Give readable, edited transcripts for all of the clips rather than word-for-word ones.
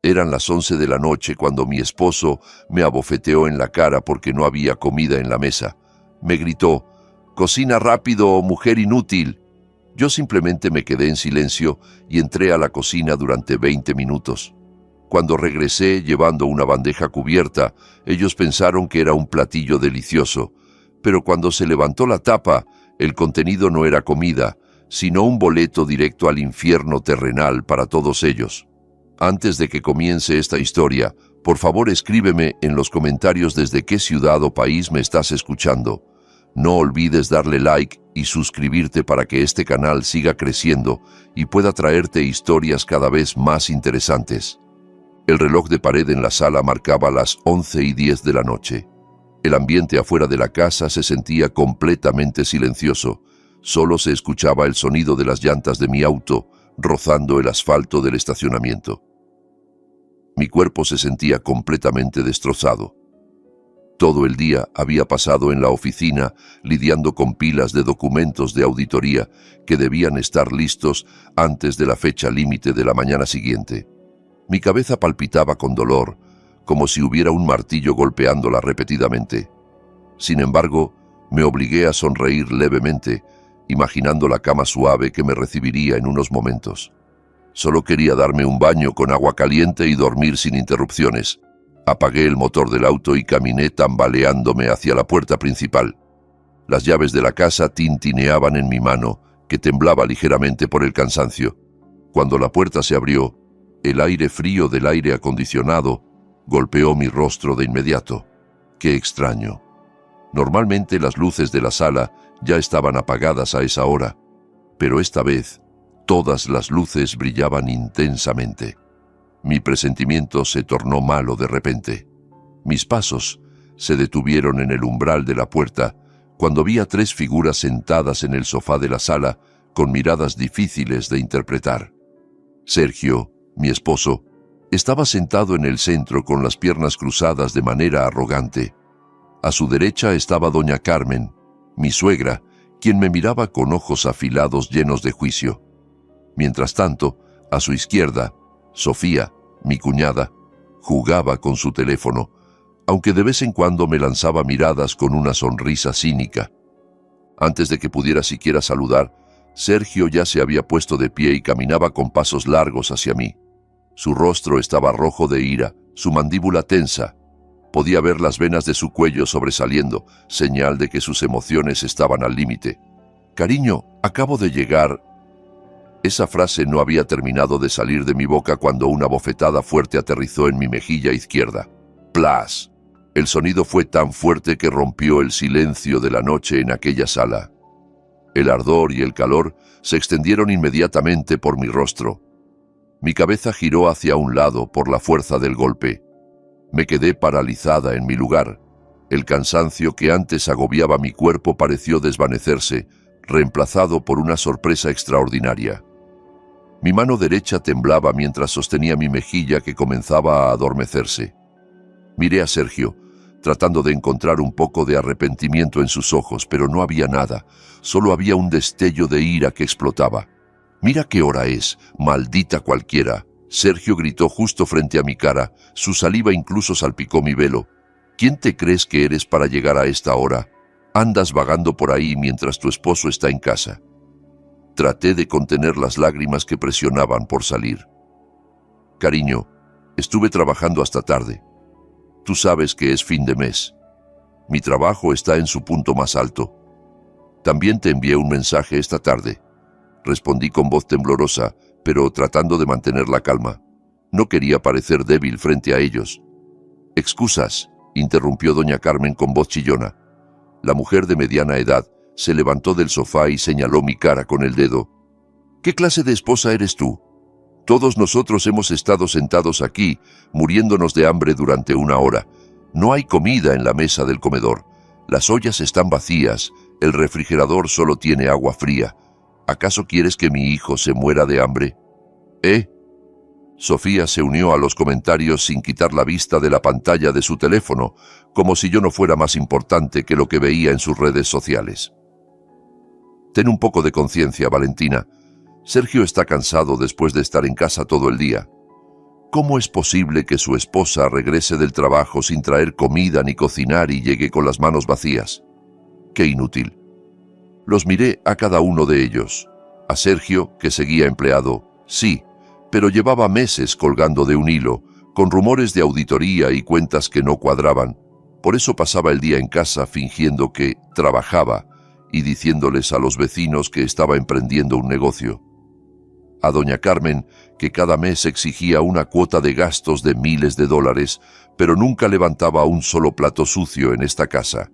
Eran las 11 de la noche cuando mi esposo me abofeteó en la cara porque no había comida en la mesa. Me gritó: «¡Cocina rápido, mujer inútil!». Yo simplemente me quedé en silencio y entré a la cocina durante 20 minutos. Cuando regresé llevando una bandeja cubierta, ellos pensaron que era un platillo delicioso, pero cuando se levantó la tapa, el contenido no era comida, sino un boleto directo al infierno terrenal para todos ellos. Antes de que comience esta historia, por favor escríbeme en los comentarios desde qué ciudad o país me estás escuchando. No olvides darle like y suscribirte para que este canal siga creciendo y pueda traerte historias cada vez más interesantes. El reloj de pared en la sala marcaba las 11:10 de la noche. El ambiente afuera de la casa se sentía completamente silencioso. Solo se escuchaba el sonido de las llantas de mi auto rozando el asfalto del estacionamiento. Mi cuerpo se sentía completamente destrozado. Todo el día había pasado en la oficina lidiando con pilas de documentos de auditoría que debían estar listos antes de la fecha límite de la mañana siguiente. Mi cabeza palpitaba con dolor, como si hubiera un martillo golpeándola repetidamente. Sin embargo, me obligué a sonreír levemente, imaginando la cama suave que me recibiría en unos momentos. Solo quería darme un baño con agua caliente y dormir sin interrupciones. Apagué el motor del auto y caminé tambaleándome hacia la puerta principal. Las llaves de la casa tintineaban en mi mano, que temblaba ligeramente por el cansancio. Cuando la puerta se abrió, el aire frío del aire acondicionado golpeó mi rostro de inmediato. ¡Qué extraño! Normalmente las luces de la sala ya estaban apagadas a esa hora, pero esta vez todas las luces brillaban intensamente. Mi presentimiento se tornó malo de repente. Mis pasos se detuvieron en el umbral de la puerta cuando vi a 3 figuras sentadas en el sofá de la sala con miradas difíciles de interpretar. Sergio, mi esposo, estaba sentado en el centro con las piernas cruzadas de manera arrogante. A su derecha estaba doña Carmen, mi suegra, quien me miraba con ojos afilados llenos de juicio. Mientras tanto, a su izquierda, Sofía, mi cuñada, jugaba con su teléfono, aunque de vez en cuando me lanzaba miradas con una sonrisa cínica. Antes de que pudiera siquiera saludar, Sergio ya se había puesto de pie y caminaba con pasos largos hacia mí. Su rostro estaba rojo de ira, su mandíbula tensa. Podía ver las venas de su cuello sobresaliendo, señal de que sus emociones estaban al límite. «Cariño, acabo de llegar». Esa frase no había terminado de salir de mi boca cuando una bofetada fuerte aterrizó en mi mejilla izquierda. ¡Plas! El sonido fue tan fuerte que rompió el silencio de la noche en aquella sala. El ardor y el calor se extendieron inmediatamente por mi rostro. Mi cabeza giró hacia un lado por la fuerza del golpe. Me quedé paralizada en mi lugar. El cansancio que antes agobiaba mi cuerpo pareció desvanecerse, reemplazado por una sorpresa extraordinaria. Mi mano derecha temblaba mientras sostenía mi mejilla que comenzaba a adormecerse. Miré a Sergio, tratando de encontrar un poco de arrepentimiento en sus ojos, pero no había nada, solo había un destello de ira que explotaba. «Mira qué hora es, maldita cualquiera», Sergio gritó justo frente a mi cara, su saliva incluso salpicó mi velo. «¿Quién te crees que eres para llegar a esta hora? Andas vagando por ahí mientras tu esposo está en casa». Traté de contener las lágrimas que presionaban por salir. «Cariño, estuve trabajando hasta tarde. Tú sabes que es fin de mes. Mi trabajo está en su punto más alto. También te envié un mensaje esta tarde». Respondí con voz temblorosa, pero tratando de mantener la calma. No quería parecer débil frente a ellos. «Excusas», interrumpió doña Carmen con voz chillona. La mujer de mediana edad se levantó del sofá y señaló mi cara con el dedo. «¿Qué clase de esposa eres tú? Todos nosotros hemos estado sentados aquí, muriéndonos de hambre durante 1 hora. No hay comida en la mesa del comedor. Las ollas están vacías, el refrigerador solo tiene agua fría. ¿Acaso quieres que mi hijo se muera de hambre?» Sofía se unió a los comentarios sin quitar la vista de la pantalla de su teléfono, como si yo no fuera más importante que lo que veía en sus redes sociales. «Ten un poco de conciencia, Valentina. Sergio está cansado después de estar en casa todo el día. ¿Cómo es posible que su esposa regrese del trabajo sin traer comida ni cocinar y llegue con las manos vacías? ¡Qué inútil! Los miré a cada uno de ellos. A Sergio, que seguía empleado, sí, pero llevaba meses colgando de un hilo, con rumores de auditoría y cuentas que no cuadraban. Por eso pasaba el día en casa fingiendo que trabajaba y diciéndoles a los vecinos que estaba emprendiendo un negocio. A doña Carmen, que cada mes exigía una cuota de gastos de miles de dólares, pero nunca levantaba un solo plato sucio en esta casa.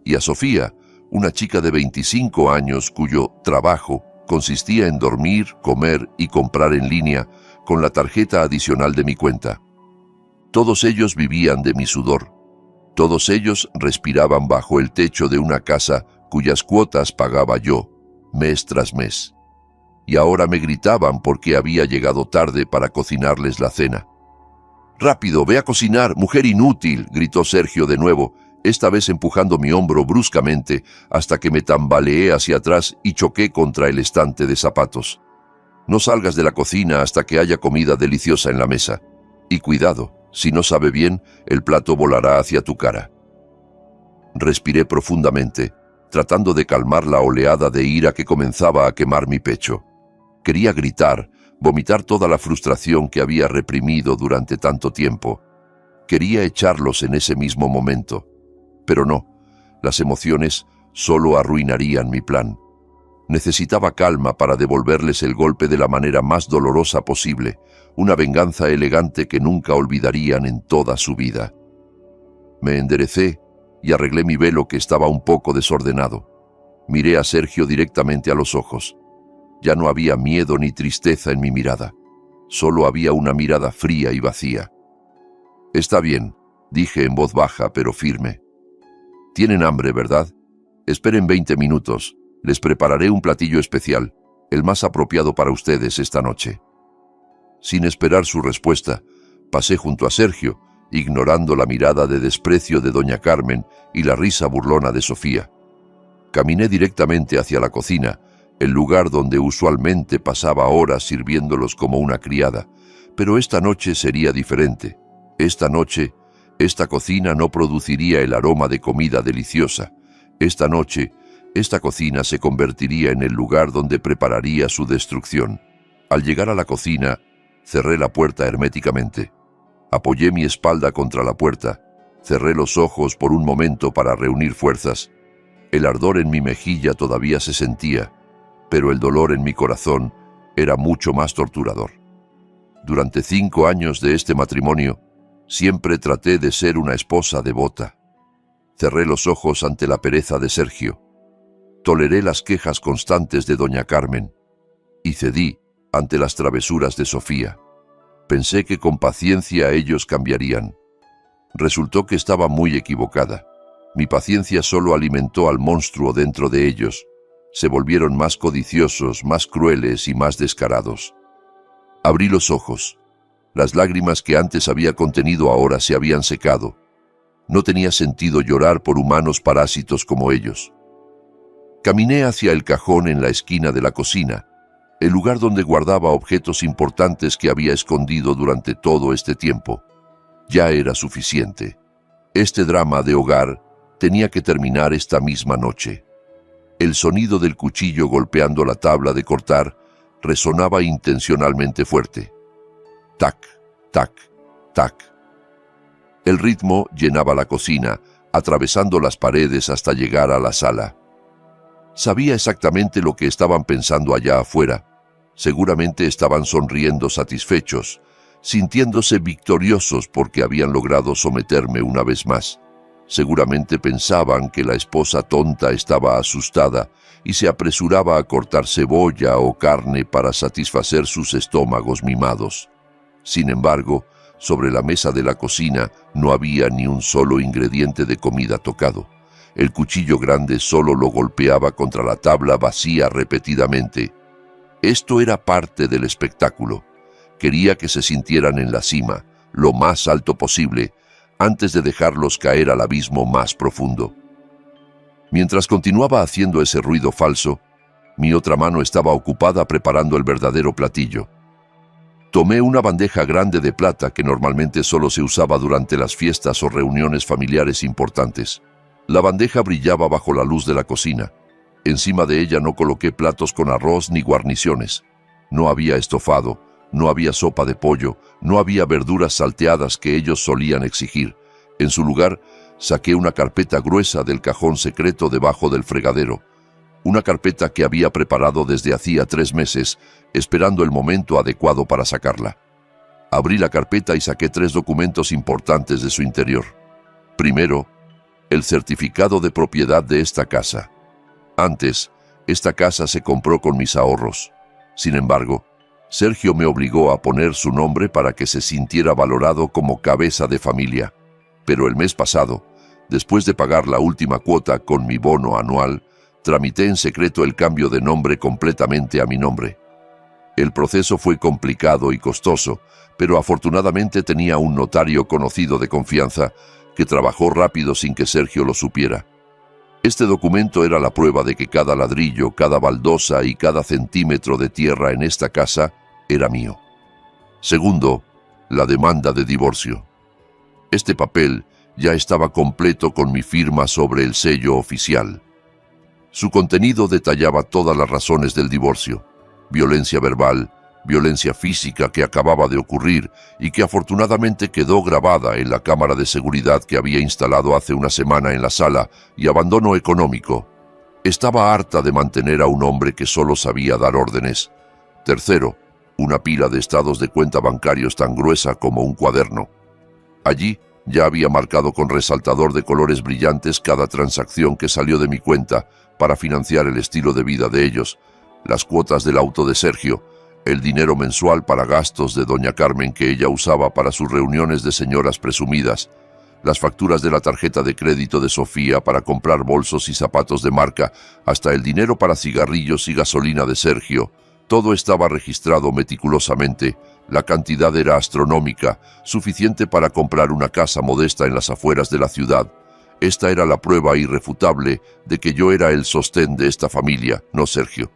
Y a Sofía, una chica de 25 años cuyo trabajo consistía en dormir, comer y comprar en línea con la tarjeta adicional de mi cuenta. Todos ellos vivían de mi sudor. Todos ellos respiraban bajo el techo de una casa cuyas cuotas pagaba yo, mes tras mes. Y ahora me gritaban porque había llegado tarde para cocinarles la cena. «¡Rápido, ve a cocinar, mujer inútil!», gritó Sergio de nuevo, esta vez empujando mi hombro bruscamente hasta que me tambaleé hacia atrás y choqué contra el estante de zapatos. «No salgas de la cocina hasta que haya comida deliciosa en la mesa. Y cuidado, si no sabe bien, el plato volará hacia tu cara». Respiré profundamente, tratando de calmar la oleada de ira que comenzaba a quemar mi pecho. Quería gritar, vomitar toda la frustración que había reprimido durante tanto tiempo. Quería echarlos en ese mismo momento. Pero no, las emociones solo arruinarían mi plan. Necesitaba calma para devolverles el golpe de la manera más dolorosa posible, una venganza elegante que nunca olvidarían en toda su vida. Me enderecé y arreglé mi velo que estaba un poco desordenado. Miré a Sergio directamente a los ojos. Ya no había miedo ni tristeza en mi mirada. Solo había una mirada fría y vacía. «Está bien», dije en voz baja pero firme. «Tienen hambre, ¿verdad? Esperen 20 minutos. Les prepararé un platillo especial, el más apropiado para ustedes esta noche». Sin esperar su respuesta, pasé junto a Sergio, ignorando la mirada de desprecio de doña Carmen y la risa burlona de Sofía. Caminé directamente hacia la cocina, el lugar donde usualmente pasaba horas sirviéndolos como una criada, pero esta noche sería diferente. Esta noche, esta cocina no produciría el aroma de comida deliciosa. Esta noche, esta cocina se convertiría en el lugar donde prepararía su destrucción. Al llegar a la cocina, cerré la puerta herméticamente. Apoyé mi espalda contra la puerta, cerré los ojos por un momento para reunir fuerzas. El ardor en mi mejilla todavía se sentía, pero el dolor en mi corazón era mucho más torturador. Durante 5 años de este matrimonio, siempre traté de ser una esposa devota. Cerré los ojos ante la pereza de Sergio. Toleré las quejas constantes de doña Carmen y cedí ante las travesuras de Sofía. Pensé que con paciencia ellos cambiarían. Resultó que estaba muy equivocada. Mi paciencia solo alimentó al monstruo dentro de ellos. Se volvieron más codiciosos, más crueles y más descarados. Abrí los ojos. Las lágrimas que antes había contenido ahora se habían secado. No tenía sentido llorar por humanos parásitos como ellos. Caminé hacia el cajón en la esquina de la cocina, el lugar donde guardaba objetos importantes que había escondido durante todo este tiempo. Ya era suficiente. Este drama de hogar tenía que terminar esta misma noche. El sonido del cuchillo golpeando la tabla de cortar resonaba intencionalmente fuerte. Tac, tac, tac. El ritmo llenaba la cocina, atravesando las paredes hasta llegar a la sala. Sabía exactamente lo que estaban pensando allá afuera. Seguramente estaban sonriendo satisfechos, sintiéndose victoriosos porque habían logrado someterme una vez más. Seguramente pensaban que la esposa tonta estaba asustada y se apresuraba a cortar cebolla o carne para satisfacer sus estómagos mimados. Sin embargo, sobre la mesa de la cocina no había ni un solo ingrediente de comida tocado. El cuchillo grande solo lo golpeaba contra la tabla vacía repetidamente. Esto era parte del espectáculo. Quería que se sintieran en la cima, lo más alto posible, antes de dejarlos caer al abismo más profundo. Mientras continuaba haciendo ese ruido falso, mi otra mano estaba ocupada preparando el verdadero platillo. Tomé una bandeja grande de plata que normalmente solo se usaba durante las fiestas o reuniones familiares importantes. La bandeja brillaba bajo la luz de la cocina. Encima de ella no coloqué platos con arroz ni guarniciones. No había estofado, no había sopa de pollo, no había verduras salteadas que ellos solían exigir. En su lugar, saqué una carpeta gruesa del cajón secreto debajo del fregadero. Una carpeta que había preparado desde hacía 3 meses, esperando el momento adecuado para sacarla. Abrí la carpeta y saqué 3 documentos importantes de su interior. Primero, el certificado de propiedad de esta casa. Antes, esta casa se compró con mis ahorros. Sin embargo, Sergio me obligó a poner su nombre para que se sintiera valorado como cabeza de familia. Pero el mes pasado, después de pagar la última cuota con mi bono anual, tramité en secreto el cambio de nombre completamente a mi nombre. El proceso fue complicado y costoso, pero afortunadamente tenía un notario conocido de confianza que trabajó rápido sin que Sergio lo supiera. Este documento era la prueba de que cada ladrillo, cada baldosa y cada centímetro de tierra en esta casa era mío. Segundo, la demanda de divorcio. Este papel ya estaba completo con mi firma sobre el sello oficial. Su contenido detallaba todas las razones del divorcio: violencia verbal, violencia física que acababa de ocurrir y que afortunadamente quedó grabada en la cámara de seguridad que había instalado hace una semana en la sala, y abandono económico. Estaba harta de mantener a un hombre que solo sabía dar órdenes. Tercero, una pila de estados de cuenta bancarios tan gruesa como un cuaderno. Allí ya había marcado con resaltador de colores brillantes cada transacción que salió de mi cuenta para financiar el estilo de vida de ellos, las cuotas del auto de Sergio, el dinero mensual para gastos de doña Carmen que ella usaba para sus reuniones de señoras presumidas, las facturas de la tarjeta de crédito de Sofía para comprar bolsos y zapatos de marca, hasta el dinero para cigarrillos y gasolina de Sergio. Todo estaba registrado meticulosamente. La cantidad era astronómica, suficiente para comprar una casa modesta en las afueras de la ciudad. Esta era la prueba irrefutable de que yo era el sostén de esta familia, no Sergio.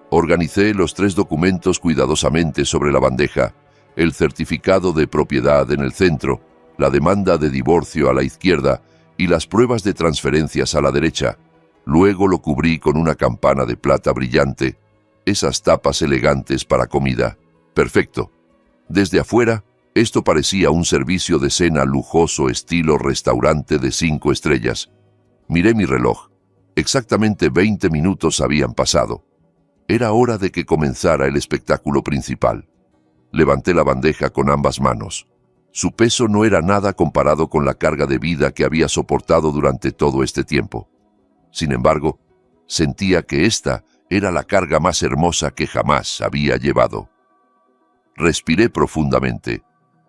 Organicé los 3 documentos cuidadosamente sobre la bandeja: el certificado de propiedad en el centro, la demanda de divorcio a la izquierda y las pruebas de transferencias a la derecha. Luego lo cubrí con una campana de plata brillante, esas tapas elegantes para comida. Perfecto. Desde afuera, esto parecía un servicio de cena lujoso estilo restaurante de 5 estrellas. Miré mi reloj. Exactamente 20 minutos habían pasado. Era hora de que comenzara el espectáculo principal. Levanté la bandeja con ambas manos. Su peso no era nada comparado con la carga de vida que había soportado durante todo este tiempo. Sin embargo, sentía que esta era la carga más hermosa que jamás había llevado. Respiré profundamente,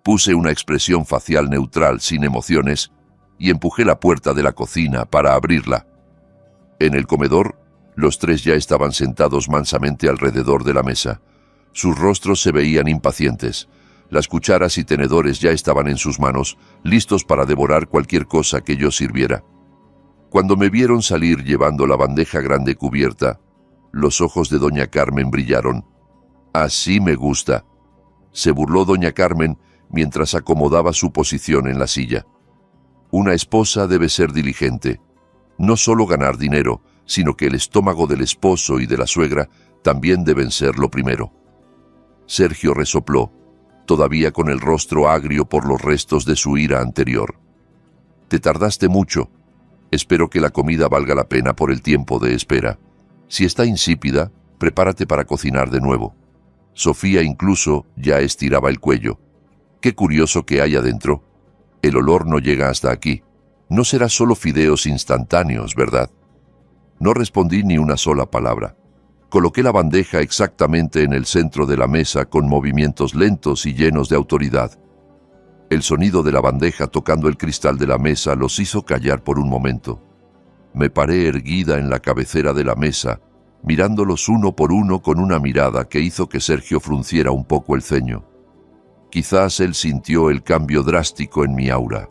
puse una expresión facial neutral sin emociones y empujé la puerta de la cocina para abrirla. En el comedor, los 3 ya estaban sentados mansamente alrededor de la mesa. Sus rostros se veían impacientes. Las cucharas y tenedores ya estaban en sus manos, listos para devorar cualquier cosa que yo sirviera. Cuando me vieron salir llevando la bandeja grande cubierta, los ojos de doña Carmen brillaron. «Así me gusta», se burló doña Carmen mientras acomodaba su posición en la silla. Una esposa debe ser diligente. No solo ganar dinero, sino que el estómago del esposo y de la suegra también deben ser lo primero. Sergio resopló, todavía con el rostro agrio por los restos de su ira anterior. «Te tardaste mucho. Espero que la comida valga la pena por el tiempo de espera. Si está insípida, prepárate para cocinar de nuevo». Sofía incluso ya estiraba el cuello. «Qué curioso que hay adentro. El olor no llega hasta aquí. No será solo fideos instantáneos, ¿verdad?» No respondí ni una sola palabra. Coloqué la bandeja exactamente en el centro de la mesa con movimientos lentos y llenos de autoridad. El sonido de la bandeja tocando el cristal de la mesa los hizo callar por un momento. Me paré erguida en la cabecera de la mesa, mirándolos uno por uno con una mirada que hizo que Sergio frunciera un poco el ceño. Quizás él sintió el cambio drástico en mi aura.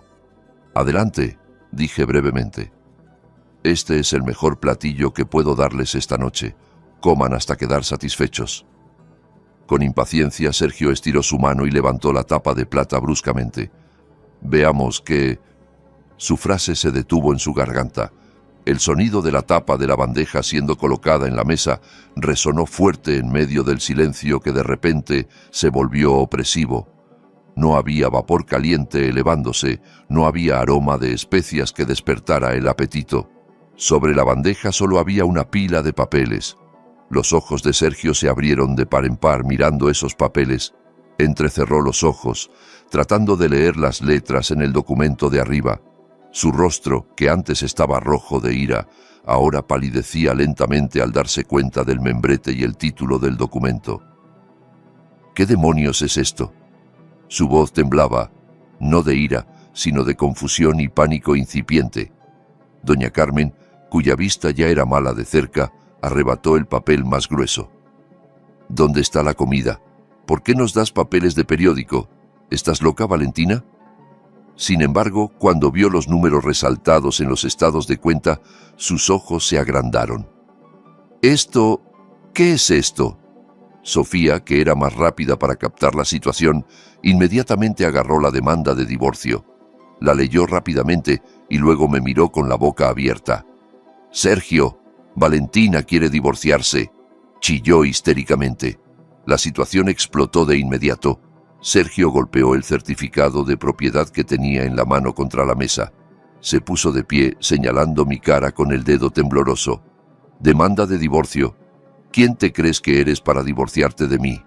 «Adelante», dije brevemente. «Este es el mejor platillo que puedo darles esta noche. Coman hasta quedar satisfechos». Con impaciencia, Sergio estiró su mano y levantó la tapa de plata bruscamente. Veamos que... Su frase se detuvo en su garganta. El sonido de la tapa de la bandeja siendo colocada en la mesa resonó fuerte en medio del silencio que de repente se volvió opresivo. No había vapor caliente elevándose, no había aroma de especias que despertara el apetito. Sobre la bandeja solo había una pila de papeles. Los ojos de Sergio se abrieron de par en par mirando esos papeles. Entrecerró los ojos, tratando de leer las letras en el documento de arriba. Su rostro, que antes estaba rojo de ira, ahora palidecía lentamente al darse cuenta del membrete y el título del documento. ¿Qué demonios es esto? Su voz temblaba, no de ira, sino de confusión y pánico incipiente. Doña Carmen, cuya vista ya era mala de cerca, arrebató el papel más grueso. ¿Dónde está la comida? ¿Por qué nos das papeles de periódico? ¿Estás loca, Valentina? Sin embargo, cuando vio los números resaltados en los estados de cuenta, sus ojos se agrandaron. «¿Esto? ¿Qué es esto?» Sofía, que era más rápida para captar la situación, inmediatamente agarró la demanda de divorcio. La leyó rápidamente y luego me miró con la boca abierta. «Sergio, Valentina quiere divorciarse», chilló histéricamente. La situación explotó de inmediato. Sergio golpeó el certificado de propiedad que tenía en la mano contra la mesa. Se puso de pie, señalando mi cara con el dedo tembloroso. «Demanda de divorcio. ¿Quién te crees que eres para divorciarte de mí?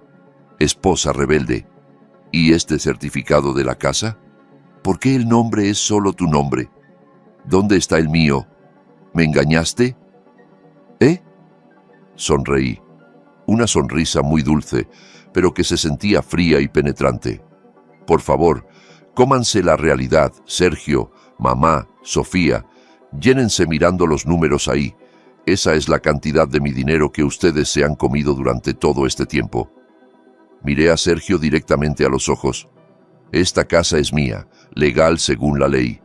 Esposa rebelde. ¿Y este certificado de la casa? ¿Por qué el nombre es solo tu nombre? ¿Dónde está el mío? ¿Me engañaste?» «¿Eh?» Sonreí. Una sonrisa muy dulce, pero que se sentía fría y penetrante. «Por favor, cómanse la realidad, Sergio, mamá, Sofía. Llénense mirando los números ahí. Esa es la cantidad de mi dinero que ustedes se han comido durante todo este tiempo». Miré a Sergio directamente a los ojos. «Esta casa es mía, legal según la ley.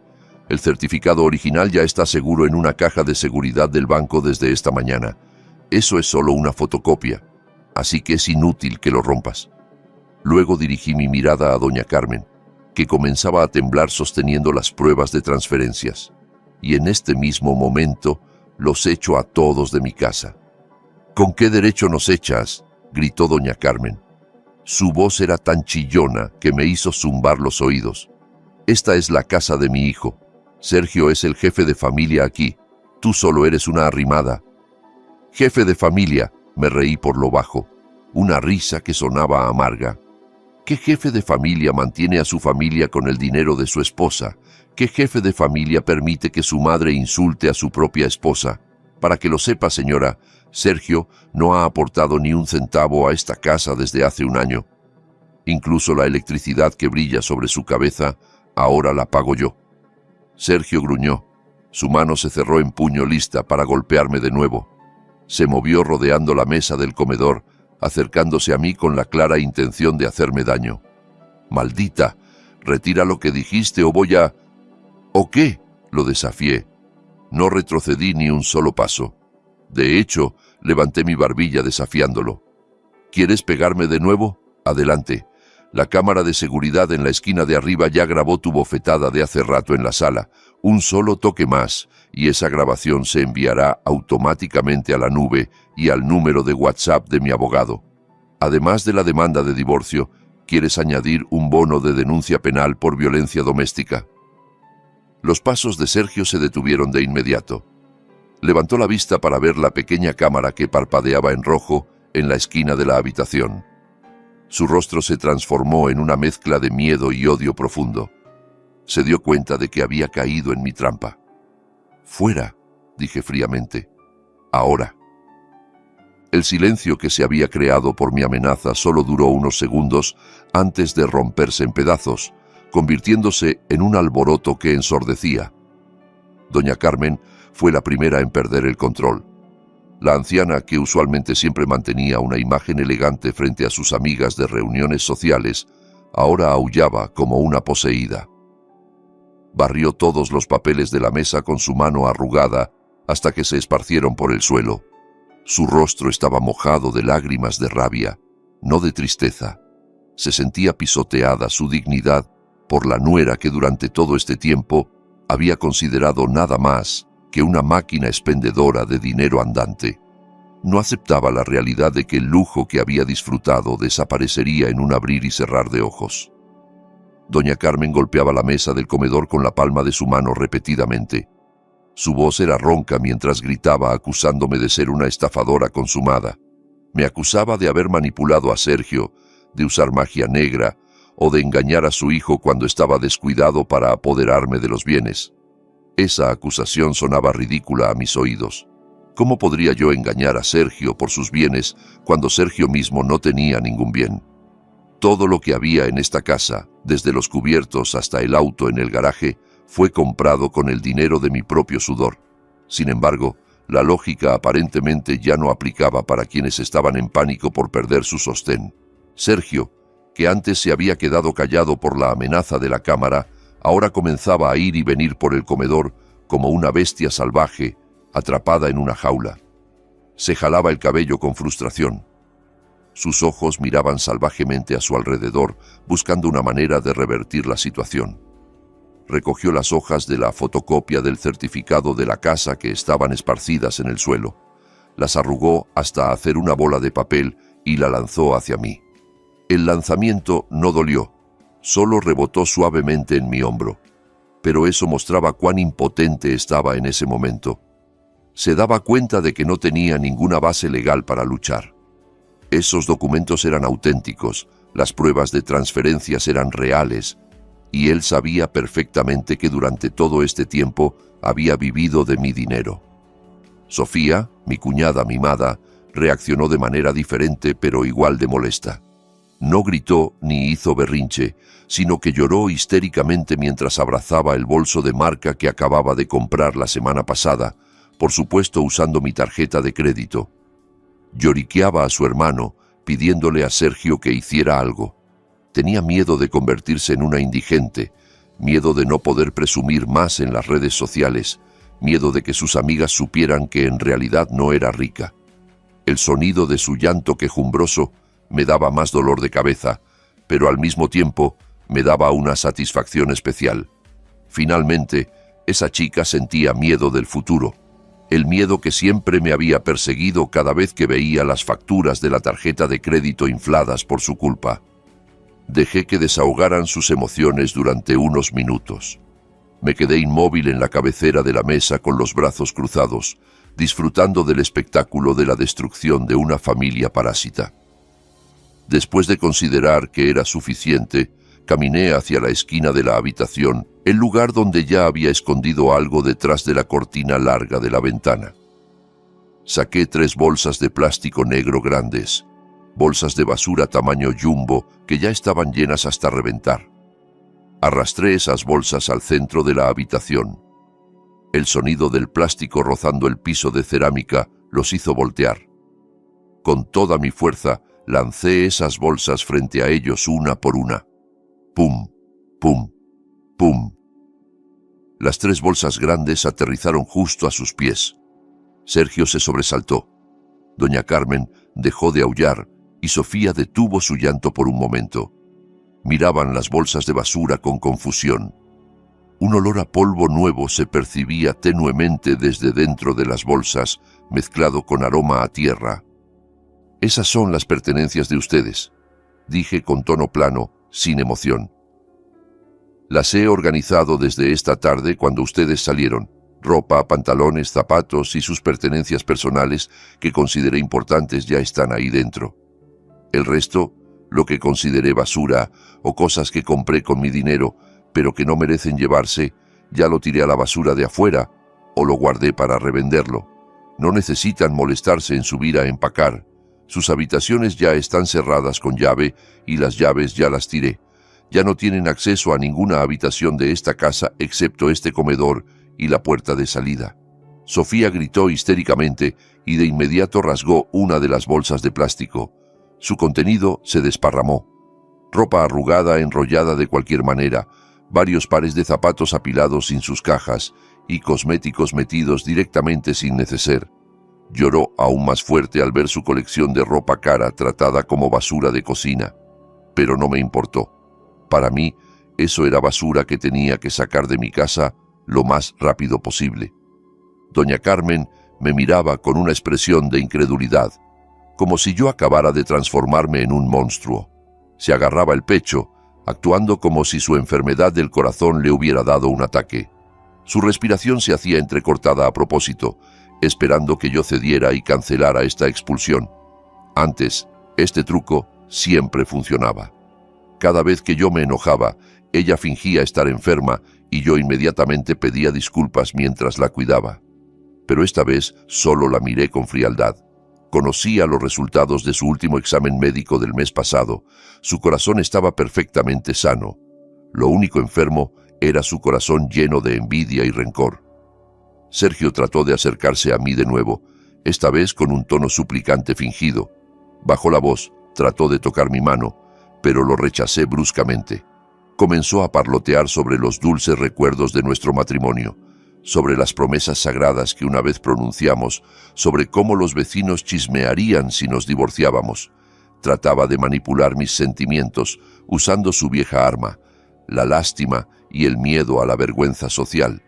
El certificado original ya está seguro en una caja de seguridad del banco desde esta mañana. Eso es solo una fotocopia, así que es inútil que lo rompas». Luego dirigí mi mirada a doña Carmen, que comenzaba a temblar sosteniendo las pruebas de transferencias. Y en este mismo momento los echo a todos de mi casa. «¿Con qué derecho nos echas?», gritó doña Carmen. Su voz era tan chillona que me hizo zumbar los oídos. «Esta es la casa de mi hijo. Sergio es el jefe de familia aquí. Tú solo eres una arrimada». «Jefe de familia», me reí por lo bajo, una risa que sonaba amarga. ¿Qué jefe de familia mantiene a su familia con el dinero de su esposa? ¿Qué jefe de familia permite que su madre insulte a su propia esposa? Para que lo sepa, señora, Sergio no ha aportado ni un centavo a esta casa desde hace un año. Incluso la electricidad que brilla sobre su cabeza, ahora la pago yo». Sergio gruñó. Su mano se cerró en puño lista para golpearme de nuevo. Se movió rodeando la mesa del comedor, acercándose a mí con la clara intención de hacerme daño. «Maldita, retira lo que dijiste o voy a...» «¿O qué?», lo desafié. No retrocedí ni un solo paso. De hecho, levanté mi barbilla desafiándolo. «¿Quieres pegarme de nuevo? Adelante. La cámara de seguridad en la esquina de arriba ya grabó tu bofetada de hace rato en la sala. Un solo toque más, y esa grabación se enviará automáticamente a la nube y al número de WhatsApp de mi abogado. Además de la demanda de divorcio, ¿quieres añadir un bono de denuncia penal por violencia doméstica?» Los pasos de Sergio se detuvieron de inmediato. Levantó la vista para ver la pequeña cámara que parpadeaba en rojo en la esquina de la habitación. Su rostro se transformó en una mezcla de miedo y odio profundo. Se dio cuenta de que había caído en mi trampa. «Fuera», dije fríamente. «Ahora». El silencio que se había creado por mi amenaza solo duró unos segundos antes de romperse en pedazos, convirtiéndose en un alboroto que ensordecía. Doña Carmen fue la primera en perder el control. La anciana, que usualmente siempre mantenía una imagen elegante frente a sus amigas de reuniones sociales, ahora aullaba como una poseída. Barrió todos los papeles de la mesa con su mano arrugada hasta que se esparcieron por el suelo. Su rostro estaba mojado de lágrimas de rabia. no de tristeza. Se sentía pisoteada su dignidad por la nuera que durante todo este tiempo había considerado nada más que una máquina expendedora de dinero andante. No aceptaba la realidad de que el lujo que había disfrutado desaparecería en un abrir y cerrar de ojos. Doña Carmen golpeaba la mesa del comedor con la palma de su mano repetidamente. Su voz era ronca mientras gritaba acusándome de ser una estafadora consumada. Me acusaba de haber manipulado a Sergio, de usar magia negra o de engañar a su hijo cuando estaba descuidado para apoderarme de los bienes. Esa acusación sonaba ridícula a mis oídos. ¿Cómo podría yo engañar a Sergio por sus bienes cuando Sergio mismo no tenía ningún bien? Todo lo que había en esta casa, desde los cubiertos hasta el auto en el garaje, fue comprado con el dinero de mi propio sudor. Sin embargo, la lógica aparentemente ya no aplicaba para quienes estaban en pánico por perder su sostén. Sergio, que antes se había quedado callado por la amenaza de la cámara, ahora comenzaba a ir y venir por el comedor como una bestia salvaje, atrapada en una jaula. Se jalaba el cabello con frustración. Sus ojos miraban salvajemente a su alrededor, buscando una manera de revertir la situación. Recogió las hojas de la fotocopia del certificado de la casa que estaban esparcidas en el suelo. Las arrugó hasta hacer una bola de papel y la lanzó hacia mí. El lanzamiento no dolió, solo rebotó suavemente en mi hombro. Pero eso mostraba cuán impotente estaba en ese momento. Se daba cuenta de que no tenía ninguna base legal para luchar. Esos documentos eran auténticos, las pruebas de transferencias eran reales, y él sabía perfectamente que durante todo este tiempo había vivido de mi dinero. Sofía, mi cuñada mimada, reaccionó de manera diferente pero igual de molesta. No gritó ni hizo berrinche, sino que lloró histéricamente mientras abrazaba el bolso de marca que acababa de comprar la semana pasada, por supuesto usando mi tarjeta de crédito. Lloriqueaba a su hermano, pidiéndole a Sergio que hiciera algo. Tenía miedo de convertirse en una indigente, miedo de no poder presumir más en las redes sociales, miedo de que sus amigas supieran que en realidad no era rica. El sonido de su llanto quejumbroso me daba más dolor de cabeza, pero al mismo tiempo me daba una satisfacción especial. Finalmente, esa chica sentía miedo del futuro, el miedo que siempre me había perseguido cada vez que veía las facturas de la tarjeta de crédito infladas por su culpa. Dejé que desahogaran sus emociones durante unos minutos. Me quedé inmóvil en la cabecera de la mesa con los brazos cruzados, disfrutando del espectáculo de la destrucción de una familia parásita. Después de considerar que era suficiente, caminé hacia la esquina de la habitación, el lugar donde ya había escondido algo detrás de la cortina larga de la ventana. Saqué 3 bolsas de plástico negro grandes, bolsas de basura tamaño jumbo que ya estaban llenas hasta reventar. Arrastré esas bolsas al centro de la habitación. El sonido del plástico rozando el piso de cerámica los hizo voltear. Con toda mi fuerza, lancé esas bolsas frente a ellos una por una. ¡Pum! ¡Pum! ¡Pum! Las 3 bolsas grandes aterrizaron justo a sus pies. Sergio se sobresaltó. Doña Carmen dejó de aullar y Sofía detuvo su llanto por un momento. Miraban las bolsas de basura con confusión. Un olor a polvo nuevo se percibía tenuemente desde dentro de las bolsas, mezclado con aroma a tierra. «Esas son las pertenencias de ustedes», dije con tono plano, sin emoción. «Las he organizado desde esta tarde cuando ustedes salieron. Ropa, pantalones, zapatos y sus pertenencias personales que consideré importantes ya están ahí dentro. El resto, lo que consideré basura o cosas que compré con mi dinero, pero que no merecen llevarse, ya lo tiré a la basura de afuera o lo guardé para revenderlo. No necesitan molestarse en subir a empacar. Sus habitaciones ya están cerradas con llave y las llaves ya las tiré. Ya no tienen acceso a ninguna habitación de esta casa excepto este comedor y la puerta de salida». Sofía gritó histéricamente y de inmediato rasgó una de las bolsas de plástico. Su contenido se desparramó. Ropa arrugada enrollada de cualquier manera, varios pares de zapatos apilados sin sus cajas y cosméticos metidos directamente sin neceser. Lloró aún más fuerte al ver su colección de ropa cara tratada como basura de cocina, pero no me importó. Para mí, eso era basura que tenía que sacar de mi casa lo más rápido posible. Doña Carmen me miraba con una expresión de incredulidad, como si yo acabara de transformarme en un monstruo. Se agarraba el pecho, actuando como si su enfermedad del corazón le hubiera dado un ataque. Su respiración se hacía entrecortada a propósito, esperando que yo cediera y cancelara esta expulsión. Antes, este truco siempre funcionaba. Cada vez que yo me enojaba, ella fingía estar enferma y yo inmediatamente pedía disculpas mientras la cuidaba. Pero esta vez solo la miré con frialdad. Conocía los resultados de su último examen médico del mes pasado. Su corazón estaba perfectamente sano. Lo único enfermo era su corazón lleno de envidia y rencor. Sergio trató de acercarse a mí de nuevo, esta vez con un tono suplicante fingido. Bajó la voz, trató de tocar mi mano, pero lo rechacé bruscamente. Comenzó a parlotear sobre los dulces recuerdos de nuestro matrimonio, sobre las promesas sagradas que una vez pronunciamos, sobre cómo los vecinos chismearían si nos divorciábamos. Trataba de manipular mis sentimientos, usando su vieja arma, la lástima y el miedo a la vergüenza social.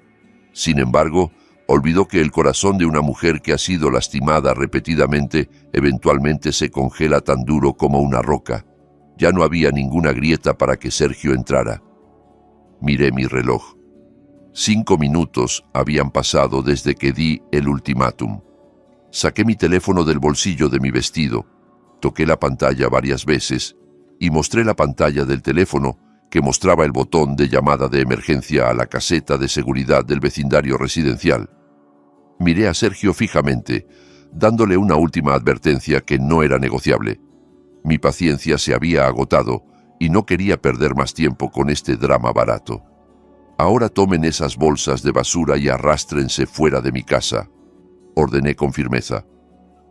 Sin embargo, olvidó que el corazón de una mujer que ha sido lastimada repetidamente eventualmente se congela tan duro como una roca. Ya no había ninguna grieta para que Sergio entrara. Miré mi reloj. 5 minutos habían pasado desde que di el ultimátum. Saqué mi teléfono del bolsillo de mi vestido, toqué la pantalla varias veces y mostré la pantalla del teléfono que mostraba el botón de llamada de emergencia a la caseta de seguridad del vecindario residencial. Miré a Sergio fijamente, dándole una última advertencia que no era negociable. Mi paciencia se había agotado y no quería perder más tiempo con este drama barato. Ahora tomen esas bolsas de basura y arrástrense fuera de mi casa, ordené con firmeza.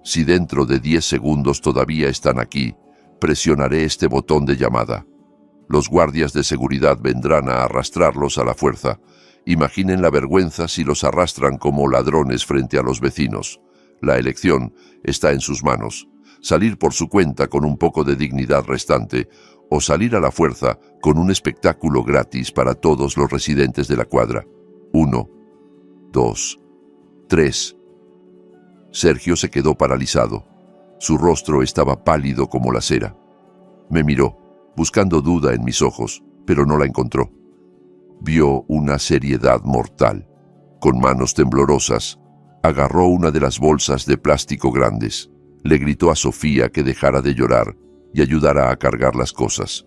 Si dentro de 10 segundos todavía están aquí, presionaré este botón de llamada. Los guardias de seguridad vendrán a arrastrarlos a la fuerza. Imaginen la vergüenza si los arrastran como ladrones frente a los vecinos. La elección está en sus manos. Salir por su cuenta con un poco de dignidad restante o salir a la fuerza con un espectáculo gratis para todos los residentes de la cuadra. 1, 2, 3. Sergio se quedó paralizado. Su rostro estaba pálido como la cera. Me miró, buscando duda en mis ojos, pero no la encontró. Vio una seriedad mortal. Con manos temblorosas, agarró una de las bolsas de plástico grandes. Le gritó a Sofía que dejara de llorar y ayudara a cargar las cosas.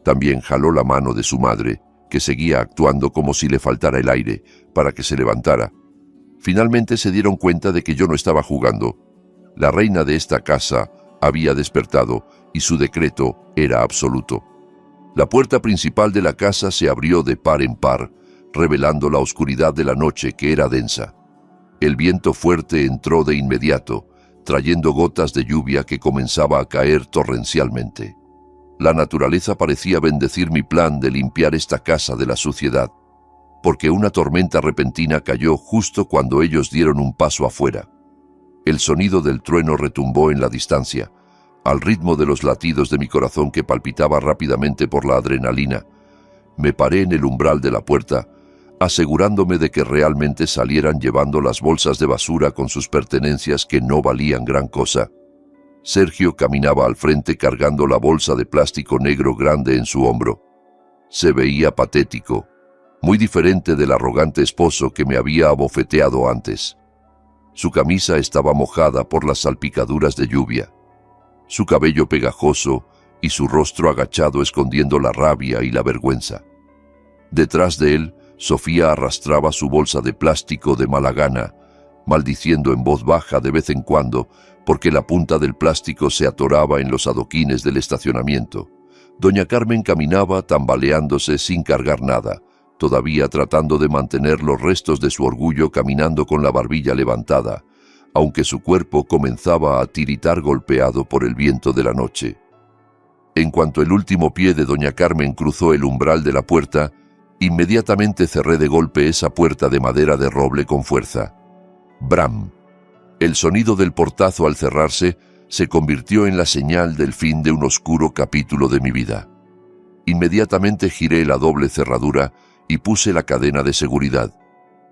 También jaló la mano de su madre, que seguía actuando como si le faltara el aire, para que se levantara. Finalmente se dieron cuenta de que yo no estaba jugando. La reina de esta casa había despertado y su decreto era absoluto. La puerta principal de la casa se abrió de par en par, revelando la oscuridad de la noche que era densa. El viento fuerte entró de inmediato, trayendo gotas de lluvia que comenzaba a caer torrencialmente. La naturaleza parecía bendecir mi plan de limpiar esta casa de la suciedad, porque una tormenta repentina cayó justo cuando ellos dieron un paso afuera. El sonido del trueno retumbó en la distancia, al ritmo de los latidos de mi corazón que palpitaba rápidamente por la adrenalina. Me paré en el umbral de la puerta, asegurándome de que realmente salieran llevando las bolsas de basura con sus pertenencias que no valían gran cosa. Sergio caminaba al frente cargando la bolsa de plástico negro grande en su hombro. Se veía patético, muy diferente del arrogante esposo que me había abofeteado antes. Su camisa estaba mojada por las salpicaduras de lluvia, su cabello pegajoso y su rostro agachado escondiendo la rabia y la vergüenza. Detrás de él, Sofía arrastraba su bolsa de plástico de mala gana, maldiciendo en voz baja de vez en cuando porque la punta del plástico se atoraba en los adoquines del estacionamiento. Doña Carmen caminaba tambaleándose sin cargar nada, todavía tratando de mantener los restos de su orgullo caminando con la barbilla levantada, aunque su cuerpo comenzaba a tiritar golpeado por el viento de la noche. En cuanto el último pie de doña Carmen cruzó el umbral de la puerta, inmediatamente cerré de golpe esa puerta de madera de roble con fuerza. ¡Bram! El sonido del portazo al cerrarse se convirtió en la señal del fin de un oscuro capítulo de mi vida. Inmediatamente giré la doble cerradura y puse la cadena de seguridad.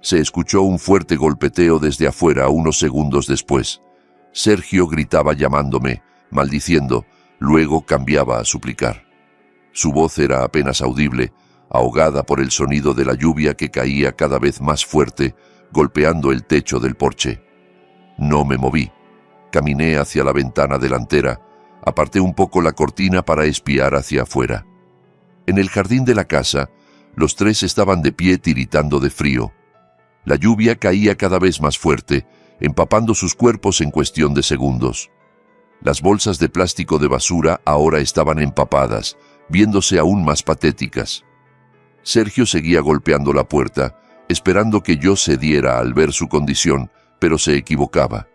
Se escuchó un fuerte golpeteo desde afuera unos segundos después. Sergio gritaba llamándome, maldiciendo, luego cambiaba a suplicar. Su voz era apenas audible, ahogada por el sonido de la lluvia que caía cada vez más fuerte, golpeando el techo del porche. No me moví. Caminé hacia la ventana delantera, aparté un poco la cortina para espiar hacia afuera. En el jardín de la casa, los tres estaban de pie tiritando de frío. La lluvia caía cada vez más fuerte, empapando sus cuerpos en cuestión de segundos. Las bolsas de plástico de basura ahora estaban empapadas, viéndose aún más patéticas. Sergio seguía golpeando la puerta, esperando que yo cediera al ver su condición, pero se equivocaba.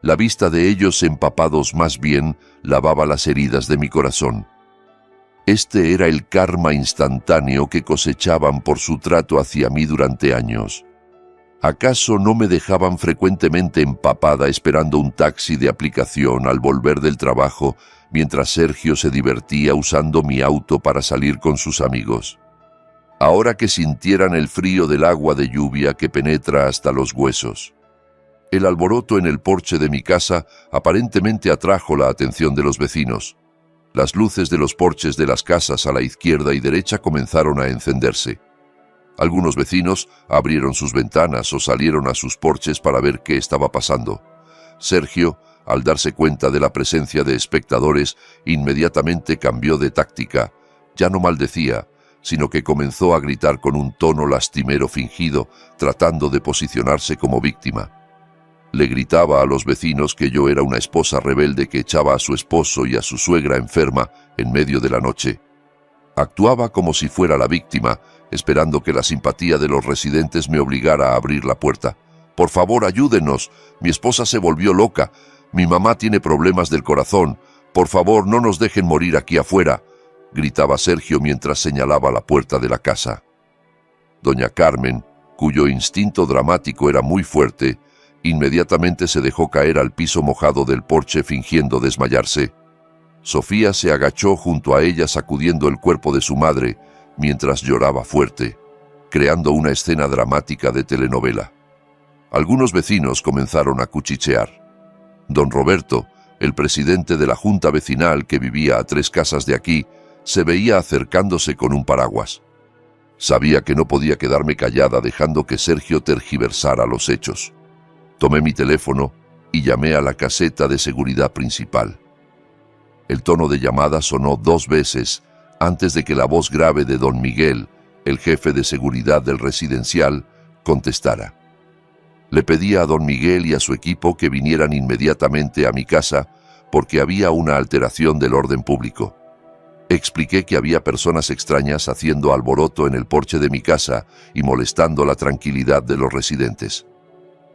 La vista de ellos empapados más bien lavaba las heridas de mi corazón. Este era el karma instantáneo que cosechaban por su trato hacia mí durante años. ¿Acaso no me dejaban frecuentemente empapada esperando un taxi de aplicación al volver del trabajo, mientras Sergio se divertía usando mi auto para salir con sus amigos? Ahora que sintieran el frío del agua de lluvia que penetra hasta los huesos. El alboroto en el porche de mi casa aparentemente atrajo la atención de los vecinos. Las luces de los porches de las casas a la izquierda y derecha comenzaron a encenderse. Algunos vecinos abrieron sus ventanas o salieron a sus porches para ver qué estaba pasando. Sergio, al darse cuenta de la presencia de espectadores, inmediatamente cambió de táctica. Ya no maldecía, sino que comenzó a gritar con un tono lastimero fingido, tratando de posicionarse como víctima. Le gritaba a los vecinos que yo era una esposa rebelde que echaba a su esposo y a su suegra enferma en medio de la noche. Actuaba como si fuera la víctima, esperando que la simpatía de los residentes me obligara a abrir la puerta. «Por favor, ayúdenos. Mi esposa se volvió loca. Mi mamá tiene problemas del corazón. Por favor, no nos dejen morir aquí afuera», gritaba Sergio mientras señalaba la puerta de la casa. Doña Carmen, cuyo instinto dramático era muy fuerte, inmediatamente se dejó caer al piso mojado del porche fingiendo desmayarse. Sofía se agachó junto a ella sacudiendo el cuerpo de su madre mientras lloraba fuerte, creando una escena dramática de telenovela. Algunos vecinos comenzaron a cuchichear. Don Roberto, el presidente de la junta vecinal que vivía a 3 casas de aquí, se veía acercándose con un paraguas. Sabía que no podía quedarme callada dejando que Sergio tergiversara los hechos. Tomé mi teléfono y llamé a la caseta de seguridad principal. El tono de llamada sonó 2 veces antes de que la voz grave de don Miguel, el jefe de seguridad del residencial, contestara. Le pedí a don Miguel y a su equipo que vinieran inmediatamente a mi casa porque había una alteración del orden público. Expliqué que había personas extrañas haciendo alboroto en el porche de mi casa y molestando la tranquilidad de los residentes.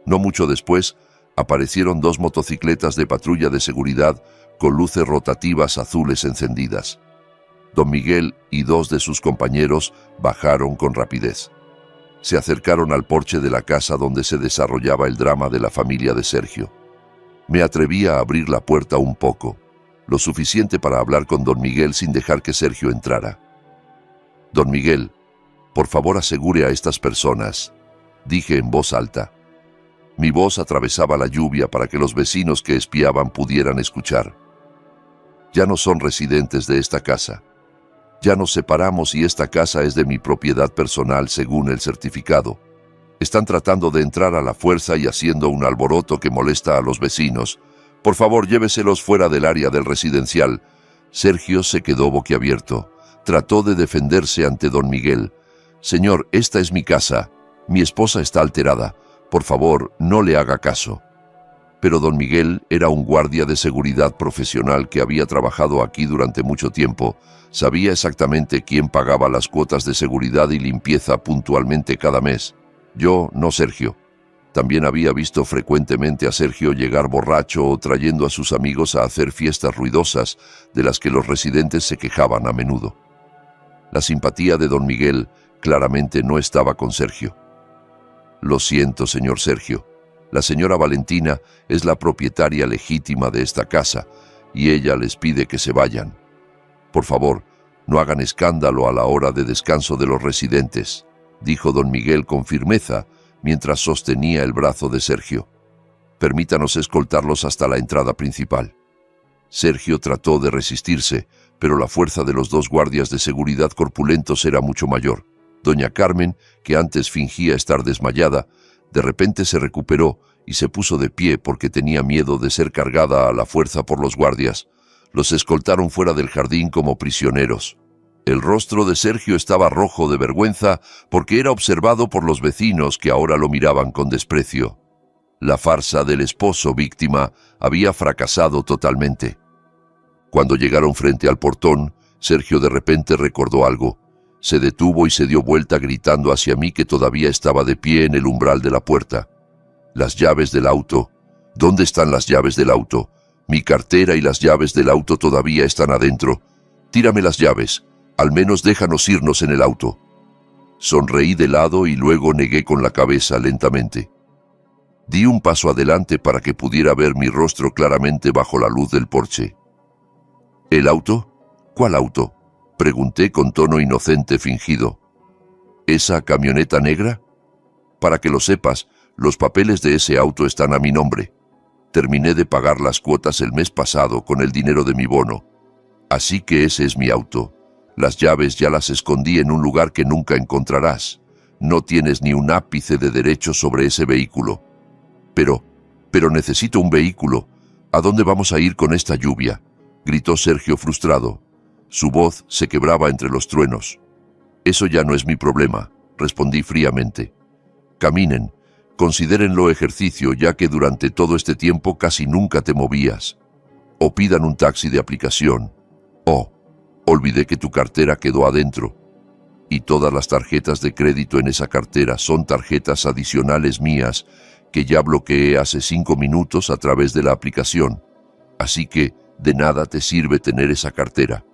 No mucho después, aparecieron 2 motocicletas de patrulla de seguridad con luces rotativas azules encendidas. Don Miguel y 2 de sus compañeros bajaron con rapidez. Se acercaron al porche de la casa donde se desarrollaba el drama de la familia de Sergio. Me atreví a abrir la puerta un poco, lo suficiente para hablar con don Miguel sin dejar que Sergio entrara. «Don Miguel, por favor asegure a estas personas», dije en voz alta. Mi voz atravesaba la lluvia para que los vecinos que espiaban pudieran escuchar. «Ya no son residentes de esta casa. Ya nos separamos y esta casa es de mi propiedad personal según el certificado. Están tratando de entrar a la fuerza y haciendo un alboroto que molesta a los vecinos. Por favor, lléveselos fuera del área del residencial». Sergio se quedó boquiabierto. Trató de defenderse ante don Miguel. «Señor, esta es mi casa. Mi esposa está alterada. Por favor, no le haga caso». Pero don Miguel era un guardia de seguridad profesional que había trabajado aquí durante mucho tiempo. Sabía exactamente quién pagaba las cuotas de seguridad y limpieza puntualmente cada mes. Yo, no Sergio. También había visto frecuentemente a Sergio llegar borracho o trayendo a sus amigos a hacer fiestas ruidosas, de las que los residentes se quejaban a menudo. La simpatía de don Miguel claramente no estaba con Sergio. «Lo siento, señor Sergio. La señora Valentina es la propietaria legítima de esta casa y ella les pide que se vayan. Por favor, no hagan escándalo a la hora de descanso de los residentes, dijo don Miguel con firmeza mientras sostenía el brazo de Sergio. Permítanos escoltarlos hasta la entrada principal. Sergio trató de resistirse, pero la fuerza de los dos guardias de seguridad corpulentos era mucho mayor. Doña Carmen, que antes fingía estar desmayada, de repente se recuperó y se puso de pie porque tenía miedo de ser cargada a la fuerza por los guardias. Los escoltaron fuera del jardín como prisioneros. El rostro de Sergio estaba rojo de vergüenza porque era observado por los vecinos que ahora lo miraban con desprecio. La farsa del esposo víctima había fracasado totalmente. Cuando llegaron frente al portón, Sergio de repente recordó algo. Se detuvo y se dio vuelta gritando hacia mí que todavía estaba de pie en el umbral de la puerta. Las llaves del auto. ¿Dónde están las llaves del auto? Mi cartera y las llaves del auto todavía están adentro. Tírame las llaves. Al menos déjanos irnos en el auto. Sonreí de lado y luego negué con la cabeza lentamente. Di un paso adelante para que pudiera ver mi rostro claramente bajo la luz del porche. ¿El auto? ¿Cuál auto?, pregunté con tono inocente fingido. ¿Esa camioneta negra? Para que lo sepas, los papeles de ese auto están a mi nombre. Terminé de pagar las cuotas el mes pasado con el dinero de mi bono. Así que ese es mi auto. Las llaves ya las escondí en un lugar que nunca encontrarás. No tienes ni un ápice de derecho sobre ese vehículo. Pero necesito un vehículo. ¿A dónde vamos a ir con esta lluvia?, gritó Sergio frustrado. Su voz se quebraba entre los truenos. Eso ya no es mi problema, respondí fríamente. Caminen, considérenlo ejercicio ya que durante todo este tiempo casi nunca te movías. O pidan un taxi de aplicación. Oh, olvidé que tu cartera quedó adentro. Y todas las tarjetas de crédito en esa cartera son tarjetas adicionales mías que ya bloqueé hace 5 minutos a través de la aplicación. Así que de nada te sirve tener esa cartera.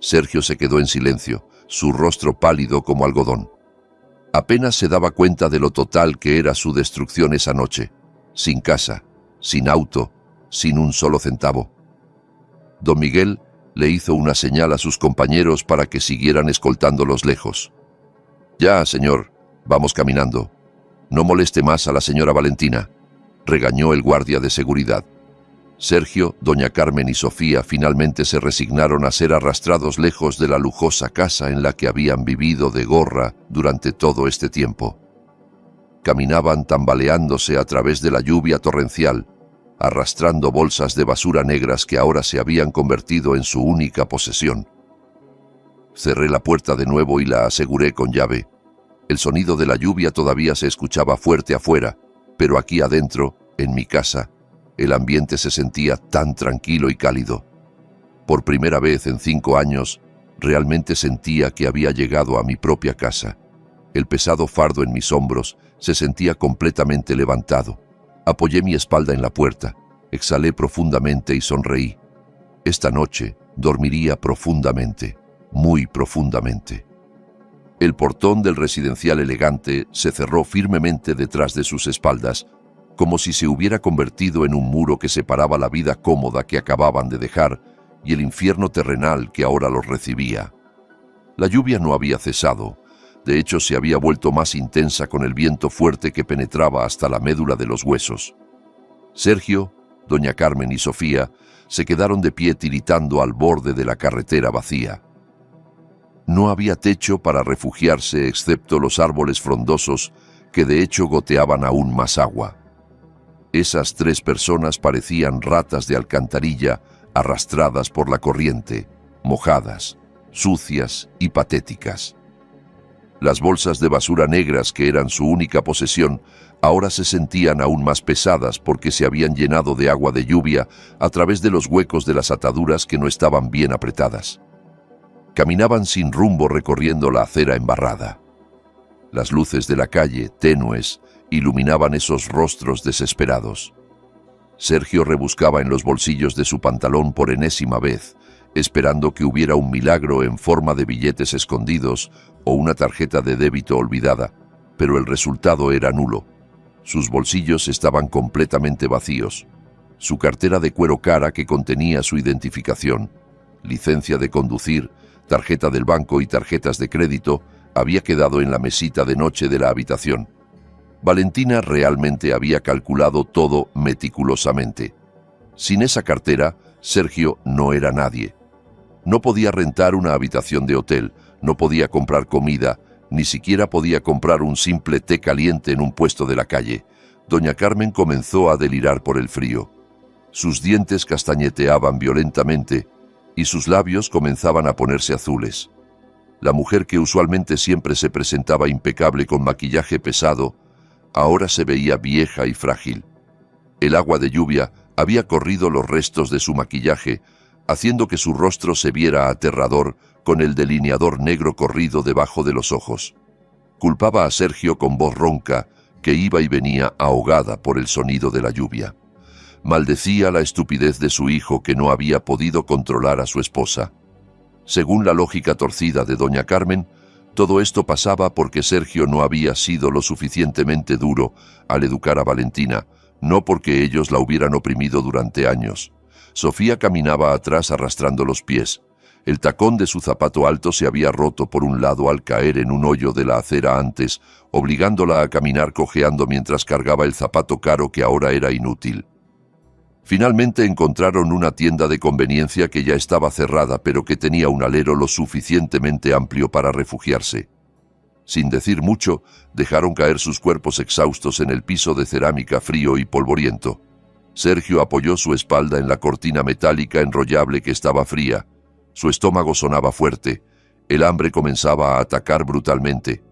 Sergio se quedó en silencio, su rostro pálido como algodón. Apenas se daba cuenta de lo total que era su destrucción esa noche. Sin casa, sin auto, sin un solo centavo. Don Miguel le hizo una señal a sus compañeros para que siguieran escoltándolos lejos. Ya, señor, vamos caminando. No moleste más a la señora Valentina, regañó el guardia de seguridad. Sergio, doña Carmen y Sofía finalmente se resignaron a ser arrastrados lejos de la lujosa casa en la que habían vivido de gorra durante todo este tiempo. Caminaban tambaleándose a través de la lluvia torrencial, arrastrando bolsas de basura negras que ahora se habían convertido en su única posesión. Cerré la puerta de nuevo y la aseguré con llave. El sonido de la lluvia todavía se escuchaba fuerte afuera, pero aquí adentro, en mi casa, el ambiente se sentía tan tranquilo y cálido. Por primera vez en 5 años, realmente sentía que había llegado a mi propia casa. El pesado fardo en mis hombros se sentía completamente levantado. Apoyé mi espalda en la puerta, exhalé profundamente y sonreí. Esta noche dormiría profundamente, muy profundamente. El portón del residencial elegante se cerró firmemente detrás de sus espaldas, como si se hubiera convertido en un muro que separaba la vida cómoda que acababan de dejar y el infierno terrenal que ahora los recibía. La lluvia no había cesado, de hecho se había vuelto más intensa con el viento fuerte que penetraba hasta la médula de los huesos. Sergio, doña Carmen y Sofía se quedaron de pie tiritando al borde de la carretera vacía. No había techo para refugiarse excepto los árboles frondosos que de hecho goteaban aún más agua. Esas 3 personas parecían ratas de alcantarilla arrastradas por la corriente, mojadas, sucias y patéticas. Las bolsas de basura negras que eran su única posesión ahora se sentían aún más pesadas porque se habían llenado de agua de lluvia a través de los huecos de las ataduras que no estaban bien apretadas. Caminaban sin rumbo recorriendo la acera embarrada. Las luces de la calle, tenues, iluminaban esos rostros desesperados. Sergio rebuscaba en los bolsillos de su pantalón por enésima vez, esperando que hubiera un milagro en forma de billetes escondidos o una tarjeta de débito olvidada, pero el resultado era nulo. Sus bolsillos estaban completamente vacíos. Su cartera de cuero cara que contenía su identificación, licencia de conducir, tarjeta del banco y tarjetas de crédito había quedado en la mesita de noche de la habitación. Valentina realmente había calculado todo meticulosamente. Sin esa cartera, Sergio no era nadie. No podía rentar una habitación de hotel, no podía comprar comida, ni siquiera podía comprar un simple té caliente en un puesto de la calle. Doña Carmen comenzó a delirar por el frío. Sus dientes castañeteaban violentamente y sus labios comenzaban a ponerse azules. La mujer que usualmente siempre se presentaba impecable con maquillaje pesado, ahora se veía vieja y frágil. El agua de lluvia había corrido los restos de su maquillaje, haciendo que su rostro se viera aterrador con el delineador negro corrido debajo de los ojos. Culpaba a Sergio con voz ronca, que iba y venía ahogada por el sonido de la lluvia. Maldecía la estupidez de su hijo que no había podido controlar a su esposa. Según la lógica torcida de doña Carmen, todo esto pasaba porque Sergio no había sido lo suficientemente duro al educar a Valentina, no porque ellos la hubieran oprimido durante años. Sofía caminaba atrás arrastrando los pies. El tacón de su zapato alto se había roto por un lado al caer en un hoyo de la acera antes, obligándola a caminar cojeando mientras cargaba el zapato caro que ahora era inútil. Finalmente encontraron una tienda de conveniencia que ya estaba cerrada, pero que tenía un alero lo suficientemente amplio para refugiarse. Sin decir mucho, dejaron caer sus cuerpos exhaustos en el piso de cerámica frío y polvoriento. Sergio apoyó su espalda en la cortina metálica enrollable que estaba fría. Su estómago sonaba fuerte. El hambre comenzaba a atacar brutalmente.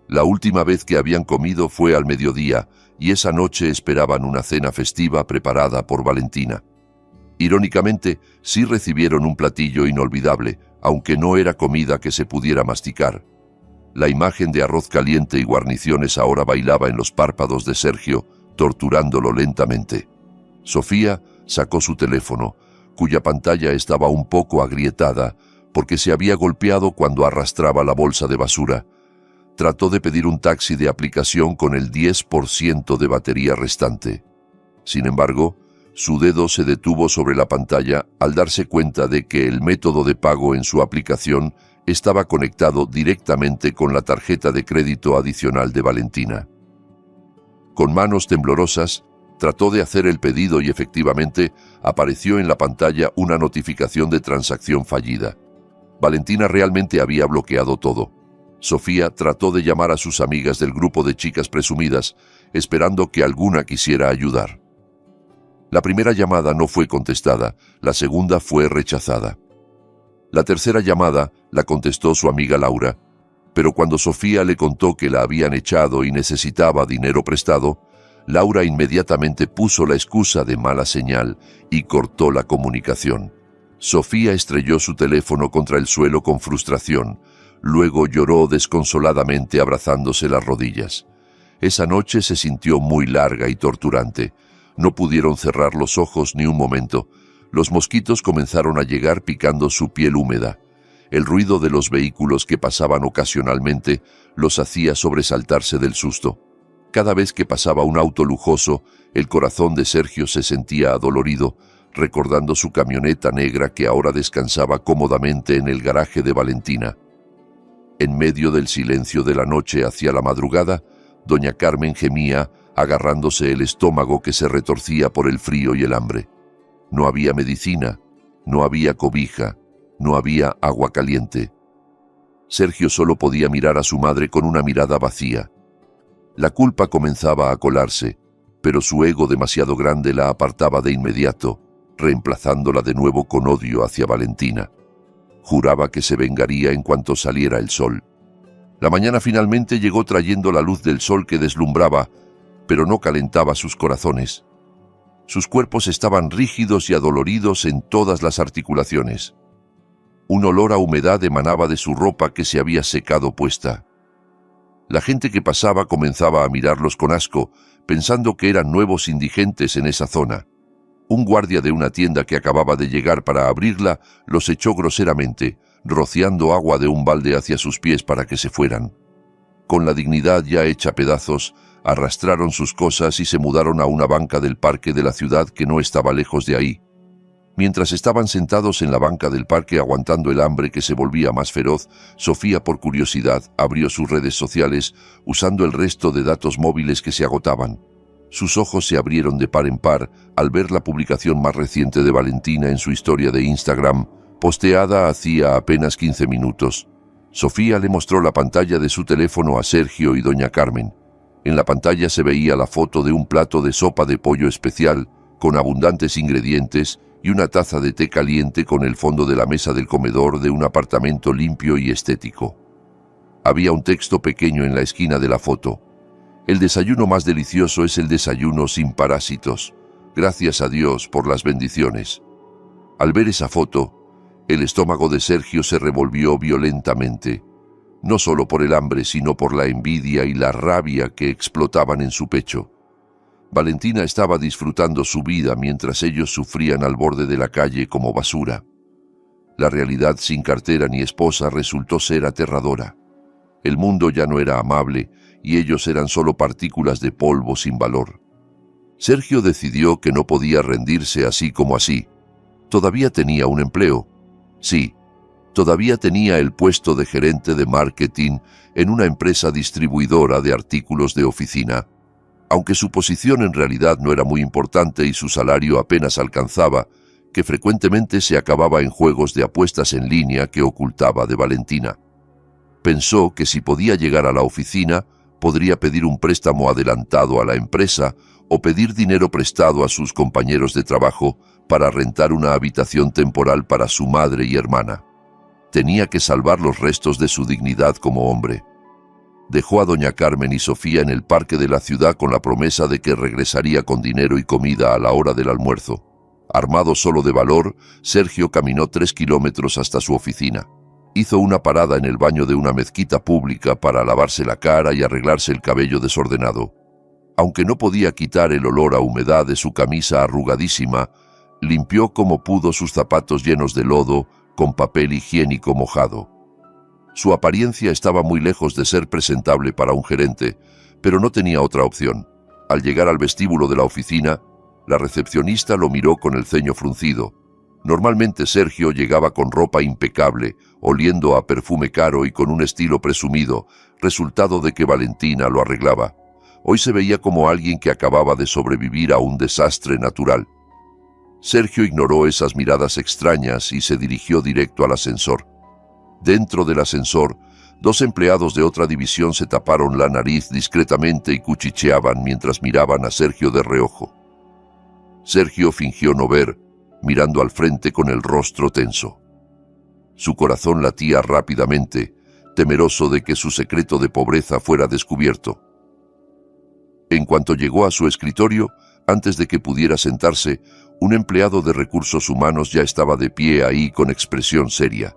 La última vez que habían comido fue al mediodía, y esa noche esperaban una cena festiva preparada por Valentina. Irónicamente, sí recibieron un platillo inolvidable, aunque no era comida que se pudiera masticar. La imagen de arroz caliente y guarniciones ahora bailaba en los párpados de Sergio, torturándolo lentamente. Sofía sacó su teléfono, cuya pantalla estaba un poco agrietada porque se había golpeado cuando arrastraba la bolsa de basura. Trató de pedir un taxi de aplicación con el 10% de batería restante. Sin embargo, su dedo se detuvo sobre la pantalla al darse cuenta de que el método de pago en su aplicación estaba conectado directamente con la tarjeta de crédito adicional de Valentina. Con manos temblorosas, trató de hacer el pedido y efectivamente apareció en la pantalla una notificación de transacción fallida. Valentina realmente había bloqueado todo. Sofía trató de llamar a sus amigas del grupo de chicas presumidas, esperando que alguna quisiera ayudar. La primera llamada no fue contestada, la segunda fue rechazada. La tercera llamada la contestó su amiga Laura, pero cuando Sofía le contó que la habían echado y necesitaba dinero prestado, Laura inmediatamente puso la excusa de mala señal y cortó la comunicación. Sofía estrelló su teléfono contra el suelo con frustración. Luego lloró desconsoladamente abrazándose las rodillas. Esa noche se sintió muy larga y torturante. No pudieron cerrar los ojos ni un momento. Los mosquitos comenzaron a llegar picando su piel húmeda. El ruido de los vehículos que pasaban ocasionalmente los hacía sobresaltarse del susto. Cada vez que pasaba un auto lujoso, el corazón de Sergio se sentía adolorido, recordando su camioneta negra que ahora descansaba cómodamente en el garaje de Valentina. En medio del silencio de la noche hacia la madrugada, doña Carmen gemía, agarrándose el estómago que se retorcía por el frío y el hambre. No había medicina, no había cobija, no había agua caliente. Sergio solo podía mirar a su madre con una mirada vacía. La culpa comenzaba a colarse, pero su ego demasiado grande la apartaba de inmediato, reemplazándola de nuevo con odio hacia Valentina. Juraba que se vengaría en cuanto saliera el sol. La mañana finalmente llegó trayendo la luz del sol que deslumbraba, pero no calentaba sus corazones. Sus cuerpos estaban rígidos y adoloridos en todas las articulaciones. Un olor a humedad emanaba de su ropa que se había secado puesta. La gente que pasaba comenzaba a mirarlos con asco, pensando que eran nuevos indigentes en esa zona. Un guardia de una tienda que acababa de llegar para abrirla los echó groseramente, rociando agua de un balde hacia sus pies para que se fueran. Con la dignidad ya hecha pedazos, arrastraron sus cosas y se mudaron a una banca del parque de la ciudad que no estaba lejos de ahí. Mientras estaban sentados en la banca del parque aguantando el hambre que se volvía más feroz, Sofía, por curiosidad, abrió sus redes sociales usando el resto de datos móviles que se agotaban. Sus ojos se abrieron de par en par al ver la publicación más reciente de Valentina en su historia de Instagram, posteada hacía apenas 15 minutos. Sofía le mostró la pantalla de su teléfono a Sergio y doña Carmen. En la pantalla se veía la foto de un plato de sopa de pollo especial, con abundantes ingredientes, y una taza de té caliente con el fondo de la mesa del comedor de un apartamento limpio y estético. Había un texto pequeño en la esquina de la foto. El desayuno más delicioso es el desayuno sin parásitos. Gracias a Dios por las bendiciones. Al ver esa foto, el estómago de Sergio se revolvió violentamente, no solo por el hambre, sino por la envidia y la rabia que explotaban en su pecho. Valentina estaba disfrutando su vida mientras ellos sufrían al borde de la calle como basura. La realidad sin cartera ni esposa resultó ser aterradora. El mundo ya no era amable y ellos eran solo partículas de polvo sin valor. Sergio decidió que no podía rendirse así como así. Todavía tenía un empleo. Sí, todavía tenía el puesto de gerente de marketing en una empresa distribuidora de artículos de oficina. Aunque su posición en realidad no era muy importante y su salario apenas alcanzaba, que frecuentemente se acababa en juegos de apuestas en línea que ocultaba de Valentina. Pensó que si podía llegar a la oficina, podría pedir un préstamo adelantado a la empresa o pedir dinero prestado a sus compañeros de trabajo para rentar una habitación temporal para su madre y hermana. Tenía que salvar los restos de su dignidad como hombre. Dejó a doña Carmen y Sofía en el parque de la ciudad con la promesa de que regresaría con dinero y comida a la hora del almuerzo. Armado solo de valor, Sergio caminó 3 kilómetros hasta su oficina. Hizo una parada en el baño de una mezquita pública para lavarse la cara y arreglarse el cabello desordenado. Aunque no podía quitar el olor a humedad de su camisa arrugadísima, limpió como pudo sus zapatos llenos de lodo con papel higiénico mojado. Su apariencia estaba muy lejos de ser presentable para un gerente, pero no tenía otra opción. Al llegar al vestíbulo de la oficina, la recepcionista lo miró con el ceño fruncido. Normalmente Sergio llegaba con ropa impecable, oliendo a perfume caro y con un estilo presumido, resultado de que Valentina lo arreglaba. Hoy se veía como alguien que acababa de sobrevivir a un desastre natural. Sergio ignoró esas miradas extrañas y se dirigió directo al ascensor. Dentro del ascensor, 2 empleados de otra división se taparon la nariz discretamente y cuchicheaban mientras miraban a Sergio de reojo. Sergio fingió no ver, mirando al frente con el rostro tenso. Su corazón latía rápidamente, temeroso de que su secreto de pobreza fuera descubierto. En cuanto llegó a su escritorio, antes de que pudiera sentarse, un empleado de recursos humanos ya estaba de pie ahí con expresión seria.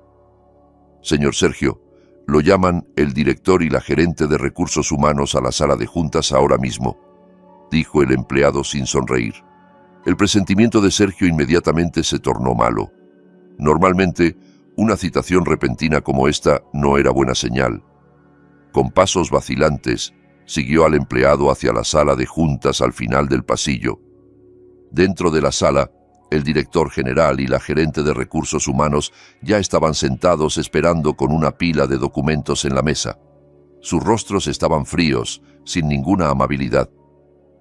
«Señor Sergio, lo llaman el director y la gerente de recursos humanos a la sala de juntas ahora mismo», dijo el empleado sin sonreír. El presentimiento de Sergio inmediatamente se tornó malo. Normalmente, una citación repentina como esta no era buena señal. Con pasos vacilantes, siguió al empleado hacia la sala de juntas al final del pasillo. Dentro de la sala, el director general y la gerente de recursos humanos ya estaban sentados esperando con una pila de documentos en la mesa. Sus rostros estaban fríos, sin ninguna amabilidad.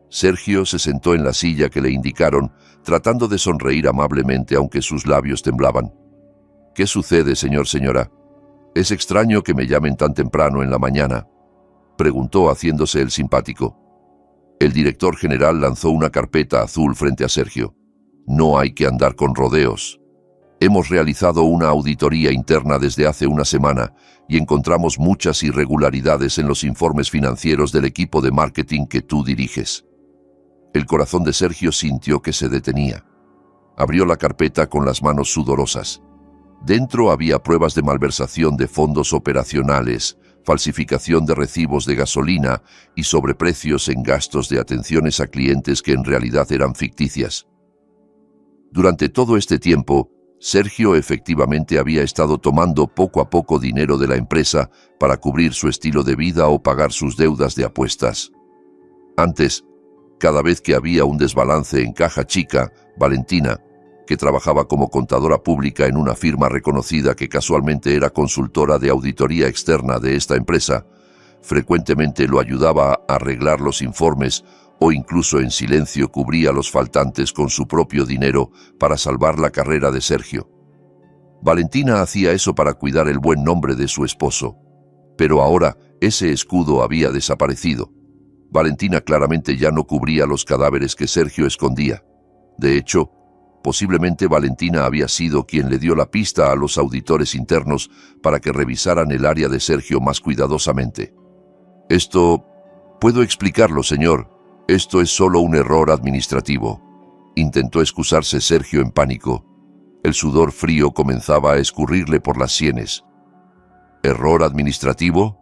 Sergio se sentó en la silla que le indicaron, tratando de sonreír amablemente aunque sus labios temblaban. «¿Qué sucede, señora? Es extraño que me llamen tan temprano en la mañana», preguntó haciéndose el simpático. El director general lanzó una carpeta azul frente a Sergio. «No hay que andar con rodeos. Hemos realizado una auditoría interna desde hace una semana y encontramos muchas irregularidades en los informes financieros del equipo de marketing que tú diriges». El corazón de Sergio sintió que se detenía. Abrió la carpeta con las manos sudorosas. Dentro había pruebas de malversación de fondos operacionales, falsificación de recibos de gasolina y sobreprecios en gastos de atenciones a clientes que en realidad eran ficticias. Durante todo este tiempo, Sergio efectivamente había estado tomando poco a poco dinero de la empresa para cubrir su estilo de vida o pagar sus deudas de apuestas. Antes, cada vez que había un desbalance en caja chica, Valentina, que trabajaba como contadora pública en una firma reconocida que casualmente era consultora de auditoría externa de esta empresa, frecuentemente lo ayudaba a arreglar los informes o incluso en silencio cubría los faltantes con su propio dinero para salvar la carrera de Sergio. Valentina hacía eso para cuidar el buen nombre de su esposo, pero ahora ese escudo había desaparecido. Valentina claramente ya no cubría los cadáveres que Sergio escondía. De hecho, posiblemente Valentina había sido quien le dio la pista a los auditores internos para que revisaran el área de Sergio más cuidadosamente. Puedo explicarlo, señor. Esto es solo un error administrativo. Intentó excusarse Sergio en pánico. El sudor frío comenzaba a escurrirle por las sienes. ¿Error administrativo?,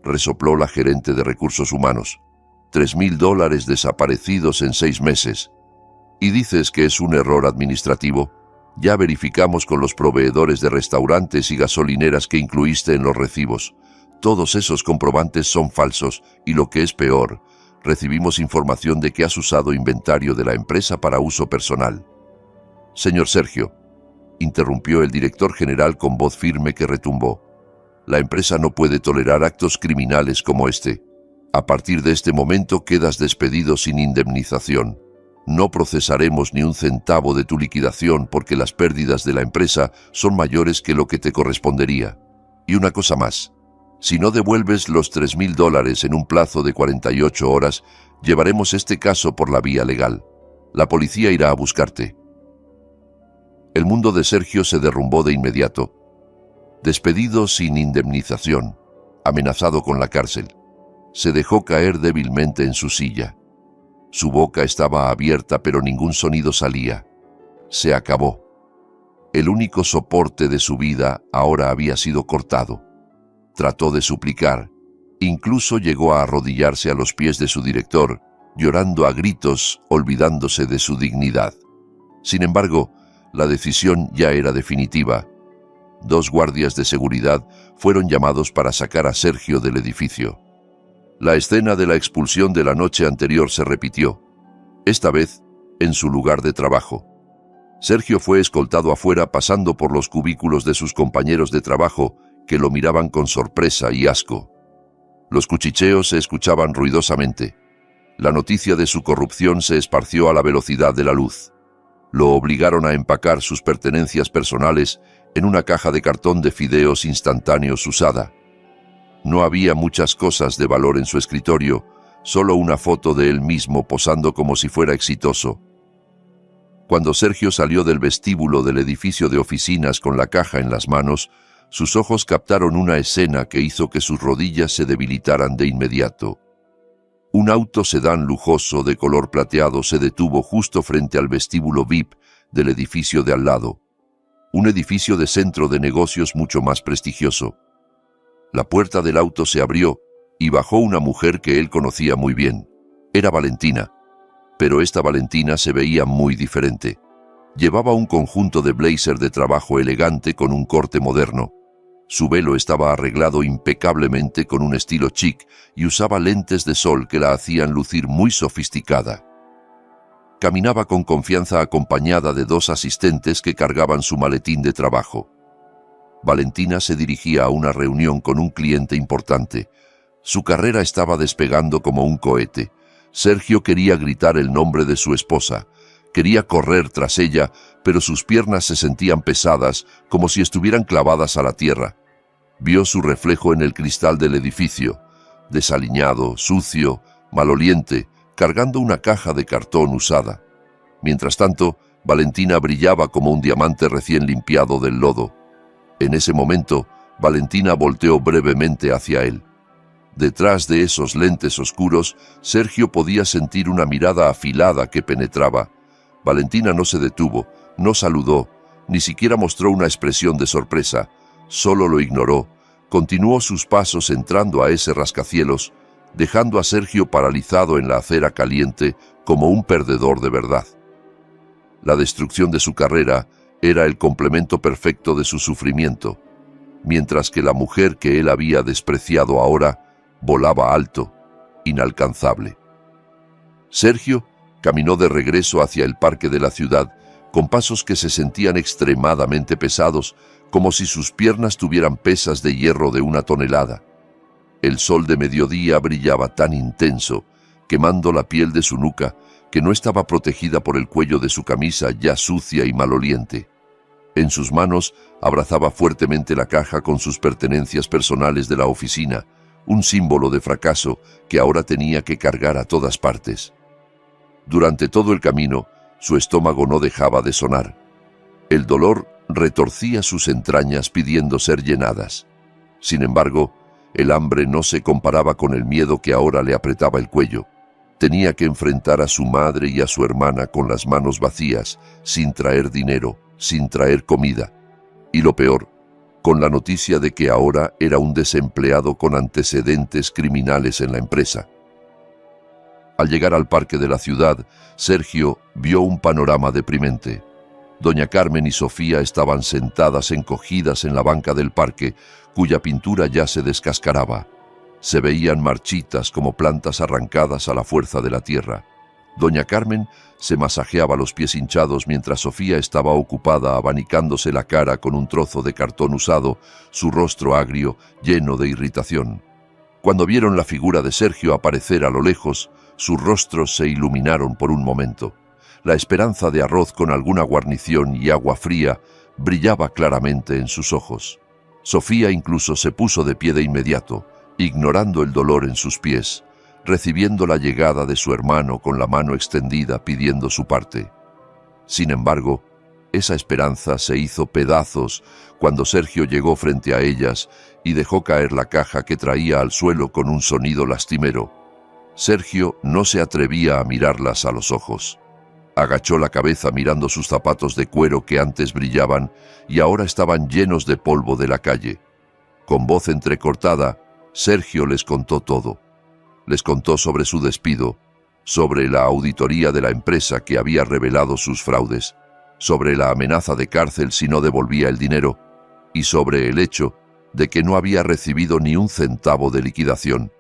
resopló la gerente de recursos humanos. $3,000 desaparecidos en 6 meses. ¿Y dices que es un error administrativo? Ya verificamos con los proveedores de restaurantes y gasolineras que incluiste en los recibos. Todos esos comprobantes son falsos y, lo que es peor, recibimos información de que has usado inventario de la empresa para uso personal. Señor Sergio, interrumpió el director general con voz firme que retumbó. La empresa no puede tolerar actos criminales como este. A partir de este momento quedas despedido sin indemnización. No procesaremos ni un centavo de tu liquidación porque las pérdidas de la empresa son mayores que lo que te correspondería. Y una cosa más. Si no devuelves los $3,000 en un plazo de 48 horas, llevaremos este caso por la vía legal. La policía irá a buscarte. El mundo de Sergio se derrumbó de inmediato. Despedido sin indemnización, amenazado con la cárcel. Se dejó caer débilmente en su silla. Su boca estaba abierta, pero ningún sonido salía. Se acabó. El único soporte de su vida ahora había sido cortado. Trató de suplicar. Incluso llegó a arrodillarse a los pies de su director, llorando a gritos, olvidándose de su dignidad. Sin embargo, la decisión ya era definitiva. 2 guardias de seguridad fueron llamados para sacar a Sergio del edificio. La escena de la expulsión de la noche anterior se repitió, esta vez en su lugar de trabajo. Sergio fue escoltado afuera pasando por los cubículos de sus compañeros de trabajo que lo miraban con sorpresa y asco. Los cuchicheos se escuchaban ruidosamente. La noticia de su corrupción se esparció a la velocidad de la luz. Lo obligaron a empacar sus pertenencias personales en una caja de cartón de fideos instantáneos usada. No había muchas cosas de valor en su escritorio, solo una foto de él mismo posando como si fuera exitoso. Cuando Sergio salió del vestíbulo del edificio de oficinas con la caja en las manos, sus ojos captaron una escena que hizo que sus rodillas se debilitaran de inmediato. Un auto sedán lujoso de color plateado se detuvo justo frente al vestíbulo VIP del edificio de al lado, un edificio de centro de negocios mucho más prestigioso. La puerta del auto se abrió y bajó una mujer que él conocía muy bien. Era Valentina, pero esta Valentina se veía muy diferente. Llevaba un conjunto de blazer de trabajo elegante con un corte moderno. Su velo estaba arreglado impecablemente con un estilo chic y usaba lentes de sol que la hacían lucir muy sofisticada. Caminaba con confianza acompañada de 2 asistentes que cargaban su maletín de trabajo. Valentina se dirigía a una reunión con un cliente importante. Su carrera estaba despegando como un cohete. Sergio quería gritar el nombre de su esposa. Quería correr tras ella, pero sus piernas se sentían pesadas, como si estuvieran clavadas a la tierra. Vio su reflejo en el cristal del edificio, desaliñado, sucio, maloliente, cargando una caja de cartón usada. Mientras tanto, Valentina brillaba como un diamante recién limpiado del lodo. En ese momento, Valentina volteó brevemente hacia él. Detrás de esos lentes oscuros, Sergio podía sentir una mirada afilada que penetraba. Valentina no se detuvo, no saludó, ni siquiera mostró una expresión de sorpresa. Solo lo ignoró. Continuó sus pasos entrando a ese rascacielos, dejando a Sergio paralizado en la acera caliente como un perdedor de verdad. La destrucción de su carrera Era el complemento perfecto de su sufrimiento, mientras que la mujer que él había despreciado ahora volaba alto, inalcanzable. Sergio caminó de regreso hacia el parque de la ciudad, con pasos que se sentían extremadamente pesados, como si sus piernas tuvieran pesas de hierro de 1 tonelada. El sol de mediodía brillaba tan intenso, quemando la piel de su nuca, que no estaba protegida por el cuello de su camisa ya sucia y maloliente. En sus manos abrazaba fuertemente la caja con sus pertenencias personales de la oficina, un símbolo de fracaso que ahora tenía que cargar a todas partes. Durante todo el camino, su estómago no dejaba de sonar. El dolor retorcía sus entrañas pidiendo ser llenadas. Sin embargo, el hambre no se comparaba con el miedo que ahora le apretaba el cuello. Tenía que enfrentar a su madre y a su hermana con las manos vacías, sin traer dinero, sin traer comida. Y lo peor, con la noticia de que ahora era un desempleado con antecedentes criminales en la empresa. Al llegar al parque de la ciudad, Sergio vio un panorama deprimente. Doña Carmen y Sofía estaban sentadas encogidas en la banca del parque, cuya pintura ya se descascaraba. Se veían marchitas como plantas arrancadas a la fuerza de la tierra. Doña Carmen se masajeaba los pies hinchados mientras Sofía estaba ocupada abanicándose la cara con un trozo de cartón usado, su rostro agrio, lleno de irritación. Cuando vieron la figura de Sergio aparecer a lo lejos, sus rostros se iluminaron por un momento. La esperanza de arroz con alguna guarnición y agua fría brillaba claramente en sus ojos. Sofía incluso se puso de pie de inmediato, ignorando el dolor en sus pies, recibiendo la llegada de su hermano con la mano extendida pidiendo su parte. Sin embargo, esa esperanza se hizo pedazos cuando Sergio llegó frente a ellas y dejó caer la caja que traía al suelo con un sonido lastimero. Sergio no se atrevía a mirarlas a los ojos. Agachó la cabeza mirando sus zapatos de cuero que antes brillaban y ahora estaban llenos de polvo de la calle. Con voz entrecortada, Sergio les contó todo. Les contó sobre su despido, sobre la auditoría de la empresa que había revelado sus fraudes, sobre la amenaza de cárcel si no devolvía el dinero y sobre el hecho de que no había recibido ni un centavo de liquidación.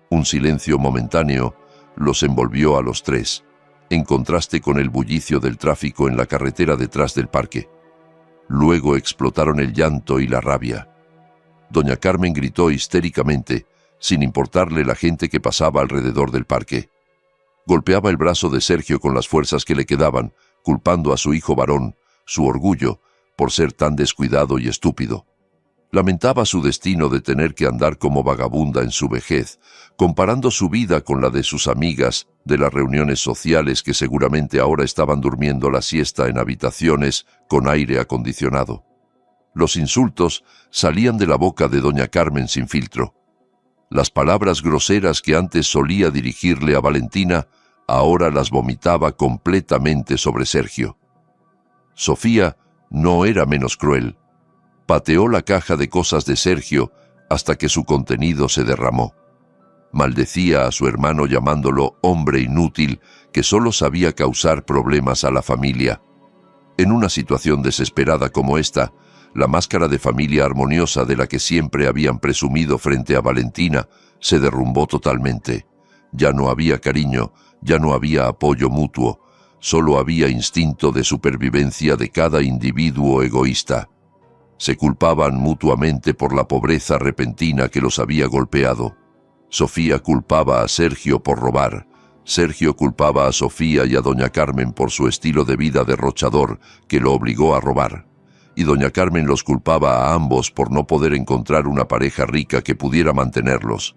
Un silencio momentáneo los envolvió a los tres, en contraste con el bullicio del tráfico en la carretera detrás del parque. Luego explotaron el llanto y la rabia. Doña Carmen gritó histéricamente, sin importarle la gente que pasaba alrededor del parque. Golpeaba el brazo de Sergio con las fuerzas que le quedaban, culpando a su hijo varón, su orgullo, por ser tan descuidado y estúpido. Lamentaba su destino de tener que andar como vagabunda en su vejez, comparando su vida con la de sus amigas de las reuniones sociales que seguramente ahora estaban durmiendo la siesta en habitaciones con aire acondicionado. Los insultos salían de la boca de doña Carmen sin filtro. Las palabras groseras que antes solía dirigirle a Valentina, ahora las vomitaba completamente sobre Sergio. Sofía no era menos cruel. Pateó la caja de cosas de Sergio hasta que su contenido se derramó. Maldecía a su hermano llamándolo hombre inútil que solo sabía causar problemas a la familia. En una situación desesperada como esta, la máscara de familia armoniosa de la que siempre habían presumido frente a Valentina se derrumbó totalmente. Ya no había cariño, ya no había apoyo mutuo, solo había instinto de supervivencia de cada individuo egoísta. Se culpaban mutuamente por la pobreza repentina que los había golpeado. Sofía culpaba a Sergio por robar. Sergio culpaba a Sofía y a doña Carmen por su estilo de vida derrochador que lo obligó a robar. Y doña Carmen los culpaba a ambos por no poder encontrar una pareja rica que pudiera mantenerlos.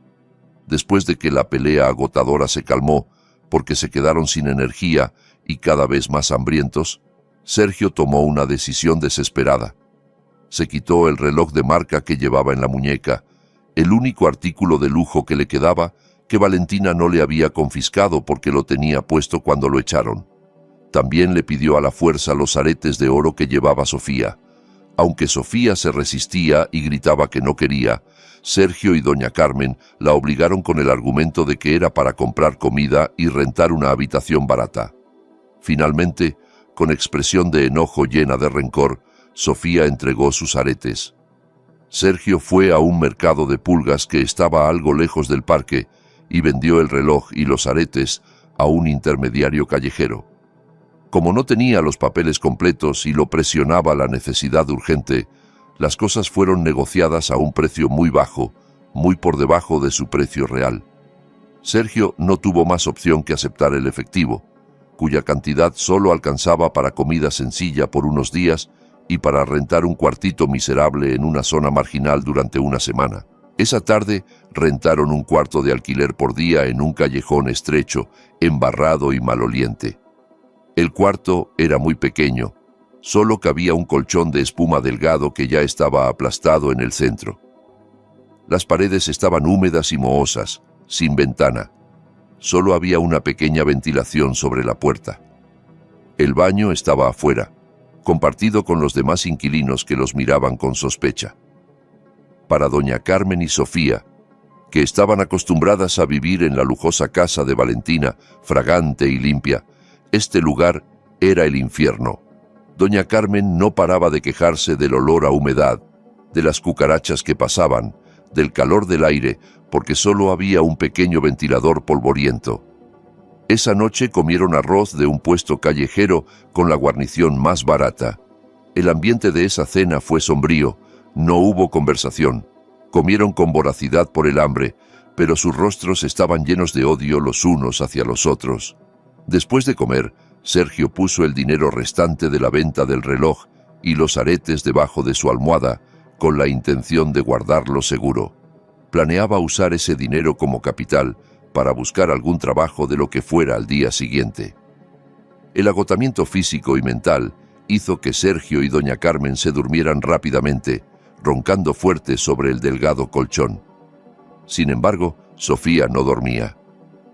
Después de que la pelea agotadora se calmó, porque se quedaron sin energía y cada vez más hambrientos, Sergio tomó una decisión desesperada. Se quitó el reloj de marca que llevaba en la muñeca, el único artículo de lujo que le quedaba, que Valentina no le había confiscado porque lo tenía puesto cuando lo echaron. También le pidió a la fuerza los aretes de oro que llevaba Sofía. Aunque Sofía se resistía y gritaba que no quería, Sergio y doña Carmen la obligaron con el argumento de que era para comprar comida y rentar una habitación barata. Finalmente, Con expresión de enojo llena de rencor, Sofía entregó sus aretes. Sergio fue a un mercado de pulgas que estaba algo lejos del parque y vendió el reloj y los aretes a un intermediario callejero. Como no tenía los papeles completos y lo presionaba la necesidad urgente, las cosas fueron negociadas a un precio muy bajo, muy por debajo de su precio real. Sergio no tuvo más opción que aceptar el efectivo, cuya cantidad solo alcanzaba para comida sencilla por unos días y para rentar un cuartito miserable en una zona marginal durante una semana. Esa tarde rentaron un cuarto de alquiler por día en un callejón estrecho, embarrado y maloliente. El cuarto era muy pequeño, solo cabía un colchón de espuma delgado que ya estaba aplastado en el centro. Las paredes estaban húmedas y mohosas, sin ventana. Solo había una pequeña ventilación sobre la puerta. El baño estaba afuera, compartido con los demás inquilinos que los miraban con sospecha. Para doña Carmen y Sofía, que estaban acostumbradas a vivir en la lujosa casa de Valentina, fragante y limpia, este lugar era el infierno. Doña Carmen no paraba de quejarse del olor a humedad, de las cucarachas que pasaban, del calor del aire, porque solo había un pequeño ventilador polvoriento. Esa noche comieron arroz de un puesto callejero con la guarnición más barata. El ambiente de esa cena fue sombrío, no hubo conversación. Comieron con voracidad por el hambre, pero sus rostros estaban llenos de odio los unos hacia los otros. Después de comer, Sergio puso el dinero restante de la venta del reloj y los aretes debajo de su almohada, con la intención de guardarlo seguro. Planeaba usar ese dinero como capital para buscar algún trabajo de lo que fuera al día siguiente. El agotamiento físico y mental hizo que Sergio y doña Carmen se durmieran rápidamente, roncando fuerte sobre el delgado colchón. Sin embargo, Sofía no dormía.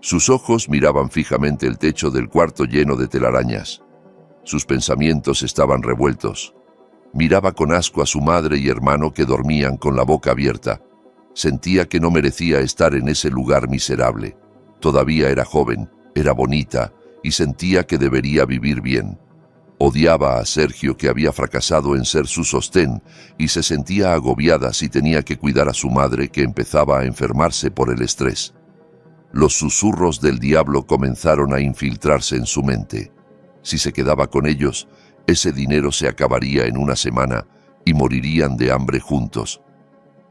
Sus ojos miraban fijamente el techo del cuarto lleno de telarañas. Sus pensamientos estaban revueltos. Miraba con asco a su madre y hermano que dormían con la boca abierta. Sentía que no merecía estar en ese lugar miserable. Todavía era joven, era bonita y sentía que debería vivir bien. Odiaba a Sergio, que había fracasado en ser su sostén, y se sentía agobiada si tenía que cuidar a su madre, que empezaba a enfermarse por el estrés. Los susurros del diablo comenzaron a infiltrarse en su mente. Si se quedaba con ellos, ese dinero se acabaría en una semana y morirían de hambre juntos.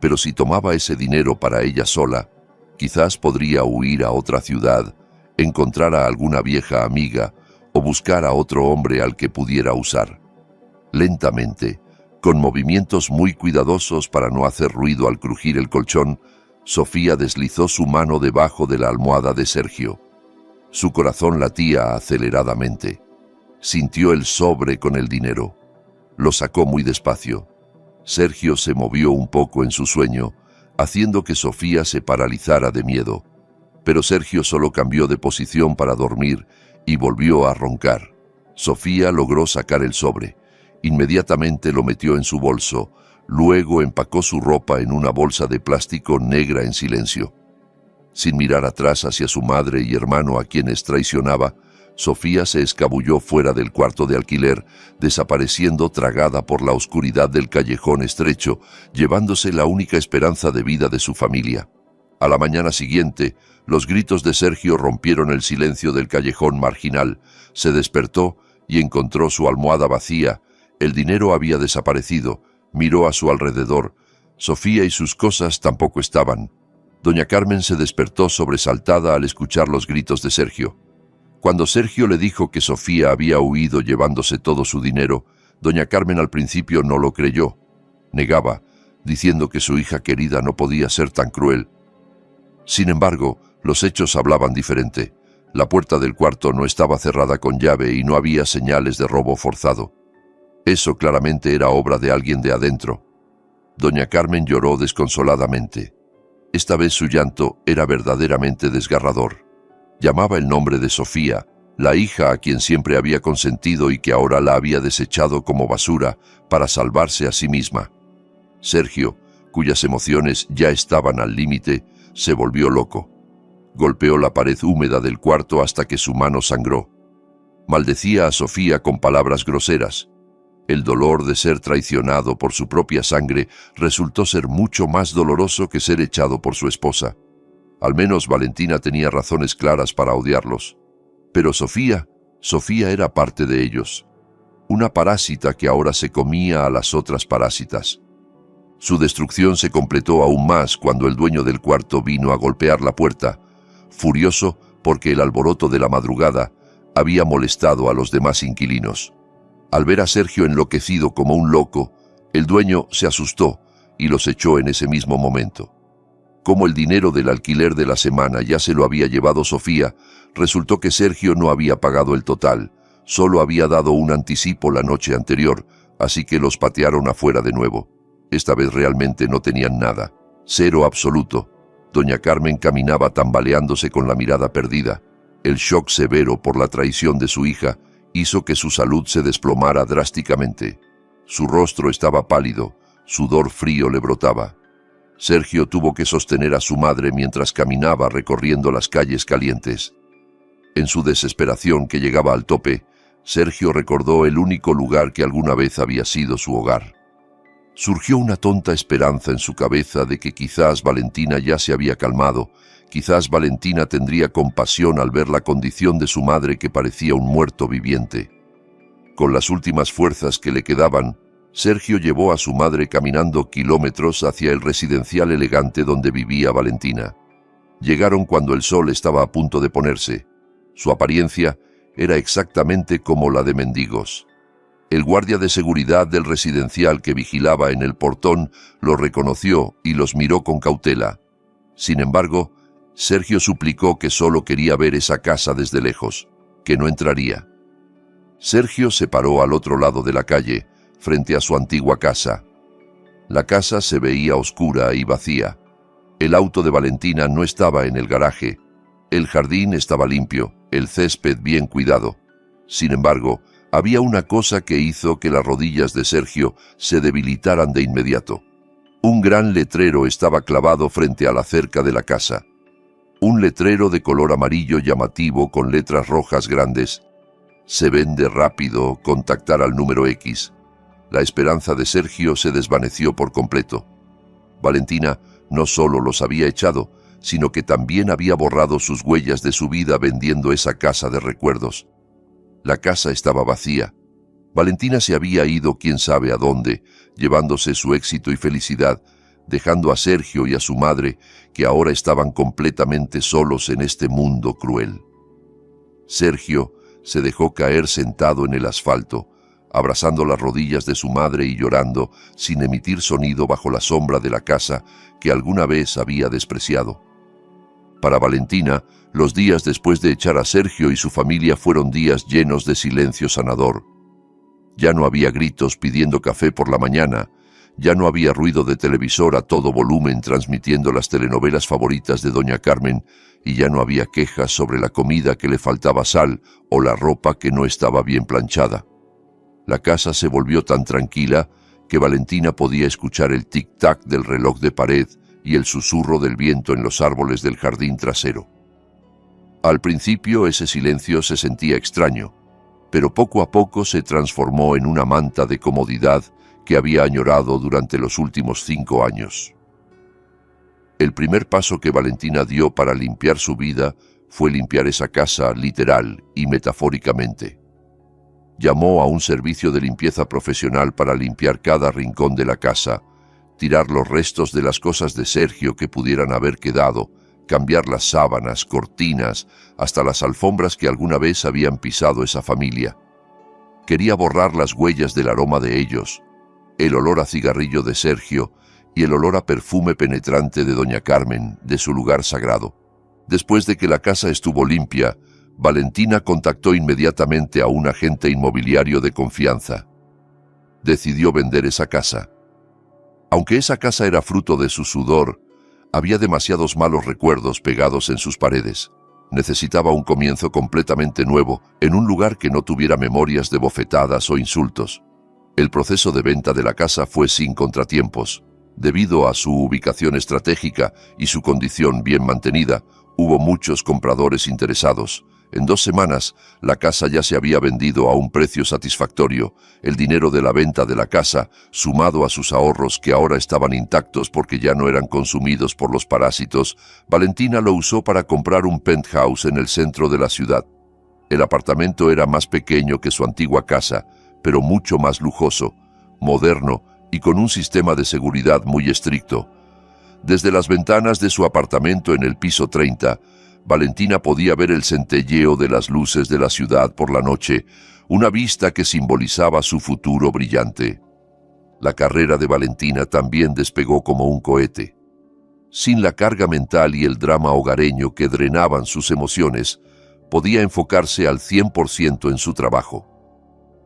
Pero si tomaba ese dinero para ella sola, quizás podría huir a otra ciudad, encontrar a alguna vieja amiga o buscar a otro hombre al que pudiera usar. Lentamente, con movimientos muy cuidadosos para no hacer ruido al crujir el colchón, Sofía deslizó su mano debajo de la almohada de Sergio. Su corazón latía aceleradamente. Sintió el sobre con el dinero. Lo sacó muy despacio. Sergio se movió un poco en su sueño, haciendo que Sofía se paralizara de miedo. Pero Sergio solo cambió de posición para dormir y volvió a roncar. Sofía logró sacar el sobre. Inmediatamente lo metió en su bolso. Luego empacó su ropa en una bolsa de plástico negra en silencio. Sin mirar atrás hacia su madre y hermano a quienes traicionaba, Sofía se escabulló fuera del cuarto de alquiler, desapareciendo tragada por la oscuridad del callejón estrecho, llevándose la única esperanza de vida de su familia. A la mañana siguiente, los gritos de Sergio rompieron el silencio del callejón marginal. Se despertó y encontró su almohada vacía. El dinero había desaparecido. Miró a su alrededor. Sofía y sus cosas tampoco estaban. Doña Carmen se despertó sobresaltada al escuchar los gritos de Sergio. Cuando Sergio le dijo que Sofía había huido llevándose todo su dinero, doña Carmen al principio no lo creyó. Negaba, diciendo que su hija querida no podía ser tan cruel. Sin embargo, los hechos hablaban diferente. La puerta del cuarto no estaba cerrada con llave y no había señales de robo forzado. Eso claramente era obra de alguien de adentro. Doña Carmen lloró desconsoladamente. Esta vez su llanto era verdaderamente desgarrador. Llamaba el nombre de Sofía, la hija a quien siempre había consentido y que ahora la había desechado como basura para salvarse a sí misma. Sergio, cuyas emociones ya estaban al límite, se volvió loco. Golpeó la pared húmeda del cuarto hasta que su mano sangró. Maldecía a Sofía con palabras groseras. El dolor de ser traicionado por su propia sangre resultó ser mucho más doloroso que ser echado por su esposa. Al menos Valentina tenía razones claras para odiarlos. Pero Sofía era parte de ellos. Una parásita que ahora se comía a las otras parásitas. Su destrucción se completó aún más cuando el dueño del cuarto vino a golpear la puerta, furioso porque el alboroto de la madrugada había molestado a los demás inquilinos. Al ver a Sergio enloquecido como un loco, el dueño se asustó y los echó en ese mismo momento. Como el dinero del alquiler de la semana ya se lo había llevado Sofía, resultó que Sergio no había pagado el total, solo había dado un anticipo la noche anterior, así que los patearon afuera de nuevo. Esta vez realmente no tenían nada, cero absoluto. Doña Carmen caminaba tambaleándose con la mirada perdida. El shock severo por la traición de su hija hizo que su salud se desplomara drásticamente. Su rostro estaba pálido, sudor frío le brotaba. Sergio tuvo que sostener a su madre mientras caminaba recorriendo las calles calientes. En su desesperación que llegaba al tope, Sergio recordó el único lugar que alguna vez había sido su hogar. Surgió una tonta esperanza en su cabeza de que quizás Valentina ya se había calmado, quizás Valentina tendría compasión al ver la condición de su madre que parecía un muerto viviente. Con las últimas fuerzas que le quedaban, Sergio llevó a su madre caminando kilómetros hacia el residencial elegante donde vivía Valentina. Llegaron cuando el sol estaba a punto de ponerse. Su apariencia era exactamente como la de mendigos. El guardia de seguridad del residencial que vigilaba en el portón los reconoció y los miró con cautela. Sin embargo, Sergio suplicó que solo quería ver esa casa desde lejos, que no entraría. Sergio se paró al otro lado de la calle, frente a su antigua casa. La casa se veía oscura y vacía. El auto de Valentina no estaba en el garaje. El jardín estaba limpio, el césped bien cuidado. Sin embargo, había una cosa que hizo que las rodillas de Sergio se debilitaran de inmediato. Un gran letrero estaba clavado frente a la cerca de la casa. Un letrero de color amarillo llamativo con letras rojas grandes. Se vende rápido, contactar al número X. La esperanza de Sergio se desvaneció por completo. Valentina no solo los había echado, sino que también había borrado sus huellas de su vida vendiendo esa casa de recuerdos. La casa estaba vacía. Valentina se había ido quién sabe a dónde, llevándose su éxito y felicidad, dejando a Sergio y a su madre, que ahora estaban completamente solos en este mundo cruel. Sergio se dejó caer sentado en el asfalto, abrazando las rodillas de su madre y llorando, sin emitir sonido bajo la sombra de la casa que alguna vez había despreciado. Para Valentina, los días después de echar a Sergio y su familia fueron días llenos de silencio sanador. Ya no había gritos pidiendo café por la mañana, ya no había ruido de televisor a todo volumen transmitiendo las telenovelas favoritas de Doña Carmen, y ya no había quejas sobre la comida que le faltaba sal o la ropa que no estaba bien planchada. La casa se volvió tan tranquila que Valentina podía escuchar el tic-tac del reloj de pared y el susurro del viento en los árboles del jardín trasero. Al principio ese silencio se sentía extraño, pero poco a poco se transformó en una manta de comodidad que había añorado durante los últimos 5 años. El primer paso que Valentina dio para limpiar su vida fue limpiar esa casa literal y metafóricamente. Llamó a un servicio de limpieza profesional para limpiar cada rincón de la casa, tirar los restos de las cosas de Sergio que pudieran haber quedado, cambiar las sábanas, cortinas, hasta las alfombras que alguna vez habían pisado esa familia. Quería borrar las huellas del aroma de ellos, el olor a cigarrillo de Sergio y el olor a perfume penetrante de Doña Carmen, de su lugar sagrado. Después de que la casa estuvo limpia, Valentina contactó inmediatamente a un agente inmobiliario de confianza. Decidió vender esa casa. Aunque esa casa era fruto de su sudor, había demasiados malos recuerdos pegados en sus paredes. Necesitaba un comienzo completamente nuevo, en un lugar que no tuviera memorias de bofetadas o insultos. El proceso de venta de la casa fue sin contratiempos. Debido a su ubicación estratégica y su condición bien mantenida, hubo muchos compradores interesados. En 2 semanas, la casa ya se había vendido a un precio satisfactorio. El dinero de la venta de la casa, sumado a sus ahorros que ahora estaban intactos porque ya no eran consumidos por los parásitos, Valentina lo usó para comprar un penthouse en el centro de la ciudad. El apartamento era más pequeño que su antigua casa, pero mucho más lujoso, moderno y con un sistema de seguridad muy estricto. Desde las ventanas de su apartamento en el piso 30, Valentina podía ver el centelleo de las luces de la ciudad por la noche, una vista que simbolizaba su futuro brillante. La carrera de Valentina también despegó como un cohete. Sin la carga mental y el drama hogareño que drenaban sus emociones, podía enfocarse al 100% en su trabajo.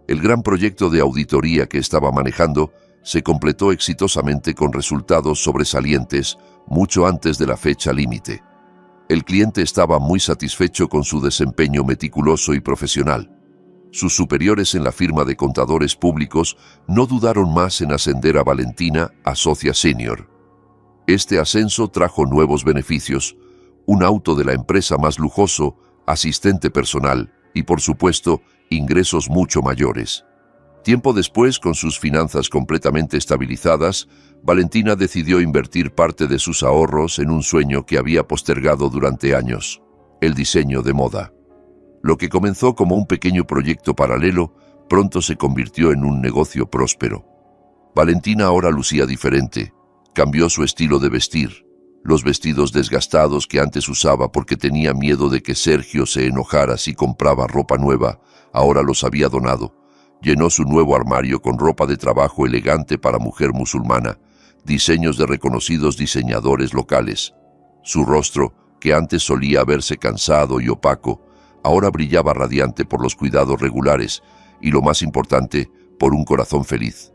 El gran proyecto de auditoría que estaba manejando se completó exitosamente con resultados sobresalientes mucho antes de la fecha límite. El cliente estaba muy satisfecho con su desempeño meticuloso y profesional. Sus superiores en la firma de contadores públicos no dudaron más en ascender a Valentina a socia senior. Este ascenso trajo nuevos beneficios, un auto de la empresa más lujoso, asistente personal y, por supuesto, ingresos mucho mayores. Tiempo después, con sus finanzas completamente estabilizadas, Valentina decidió invertir parte de sus ahorros en un sueño que había postergado durante años: el diseño de moda. Lo que comenzó como un pequeño proyecto paralelo, pronto se convirtió en un negocio próspero. Valentina ahora lucía diferente. Cambió su estilo de vestir. Los vestidos desgastados que antes usaba porque tenía miedo de que Sergio se enojara si compraba ropa nueva, ahora los había donado. Llenó su nuevo armario con ropa de trabajo elegante para mujer musulmana, diseños de reconocidos diseñadores locales. Su rostro, que antes solía verse cansado y opaco, ahora brillaba radiante por los cuidados regulares y, lo más importante, por un corazón feliz.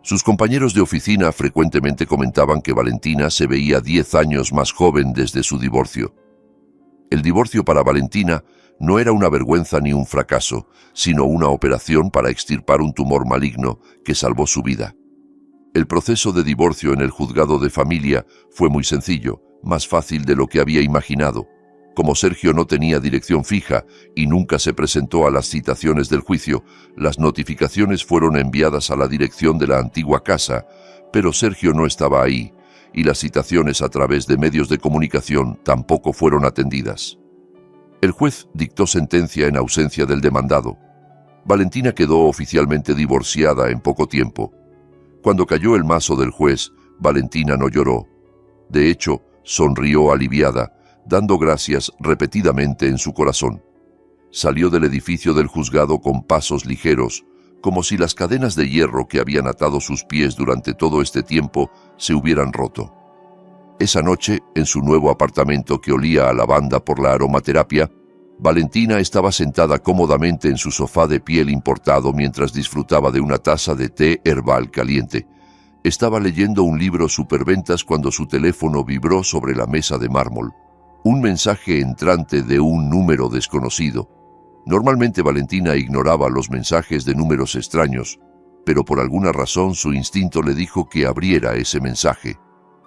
Sus compañeros de oficina frecuentemente comentaban que Valentina se veía 10 años más joven desde su divorcio. El divorcio para Valentina no era una vergüenza ni un fracaso, sino una operación para extirpar un tumor maligno que salvó su vida. El proceso de divorcio en el juzgado de familia fue muy sencillo, más fácil de lo que había imaginado. Como Sergio no tenía dirección fija y nunca se presentó a las citaciones del juicio, las notificaciones fueron enviadas a la dirección de la antigua casa, pero Sergio no estaba ahí, y las citaciones a través de medios de comunicación tampoco fueron atendidas. El juez dictó sentencia en ausencia del demandado. Valentina quedó oficialmente divorciada en poco tiempo. Cuando cayó el mazo del juez, Valentina no lloró. De hecho, sonrió aliviada, dando gracias repetidamente en su corazón. Salió del edificio del juzgado con pasos ligeros, como si las cadenas de hierro que habían atado sus pies durante todo este tiempo se hubieran roto. Esa noche, en su nuevo apartamento que olía a lavanda por la aromaterapia, Valentina estaba sentada cómodamente en su sofá de piel importado mientras disfrutaba de una taza de té herbal caliente. Estaba leyendo un libro superventas cuando su teléfono vibró sobre la mesa de mármol. Un mensaje entrante de un número desconocido. Normalmente Valentina ignoraba los mensajes de números extraños, pero por alguna razón su instinto le dijo que abriera ese mensaje.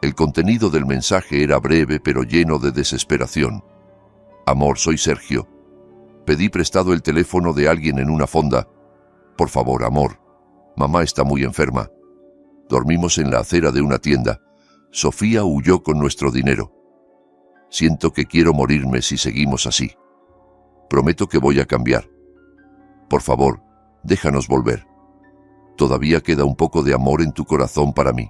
El contenido del mensaje era breve pero lleno de desesperación. Amor, soy Sergio. Pedí prestado el teléfono de alguien en una fonda. Por favor, amor. Mamá está muy enferma. Dormimos en la acera de una tienda. Sofía huyó con nuestro dinero. Siento que quiero morirme si seguimos así. Prometo que voy a cambiar. Por favor, déjanos volver. Todavía queda un poco de amor en tu corazón para mí.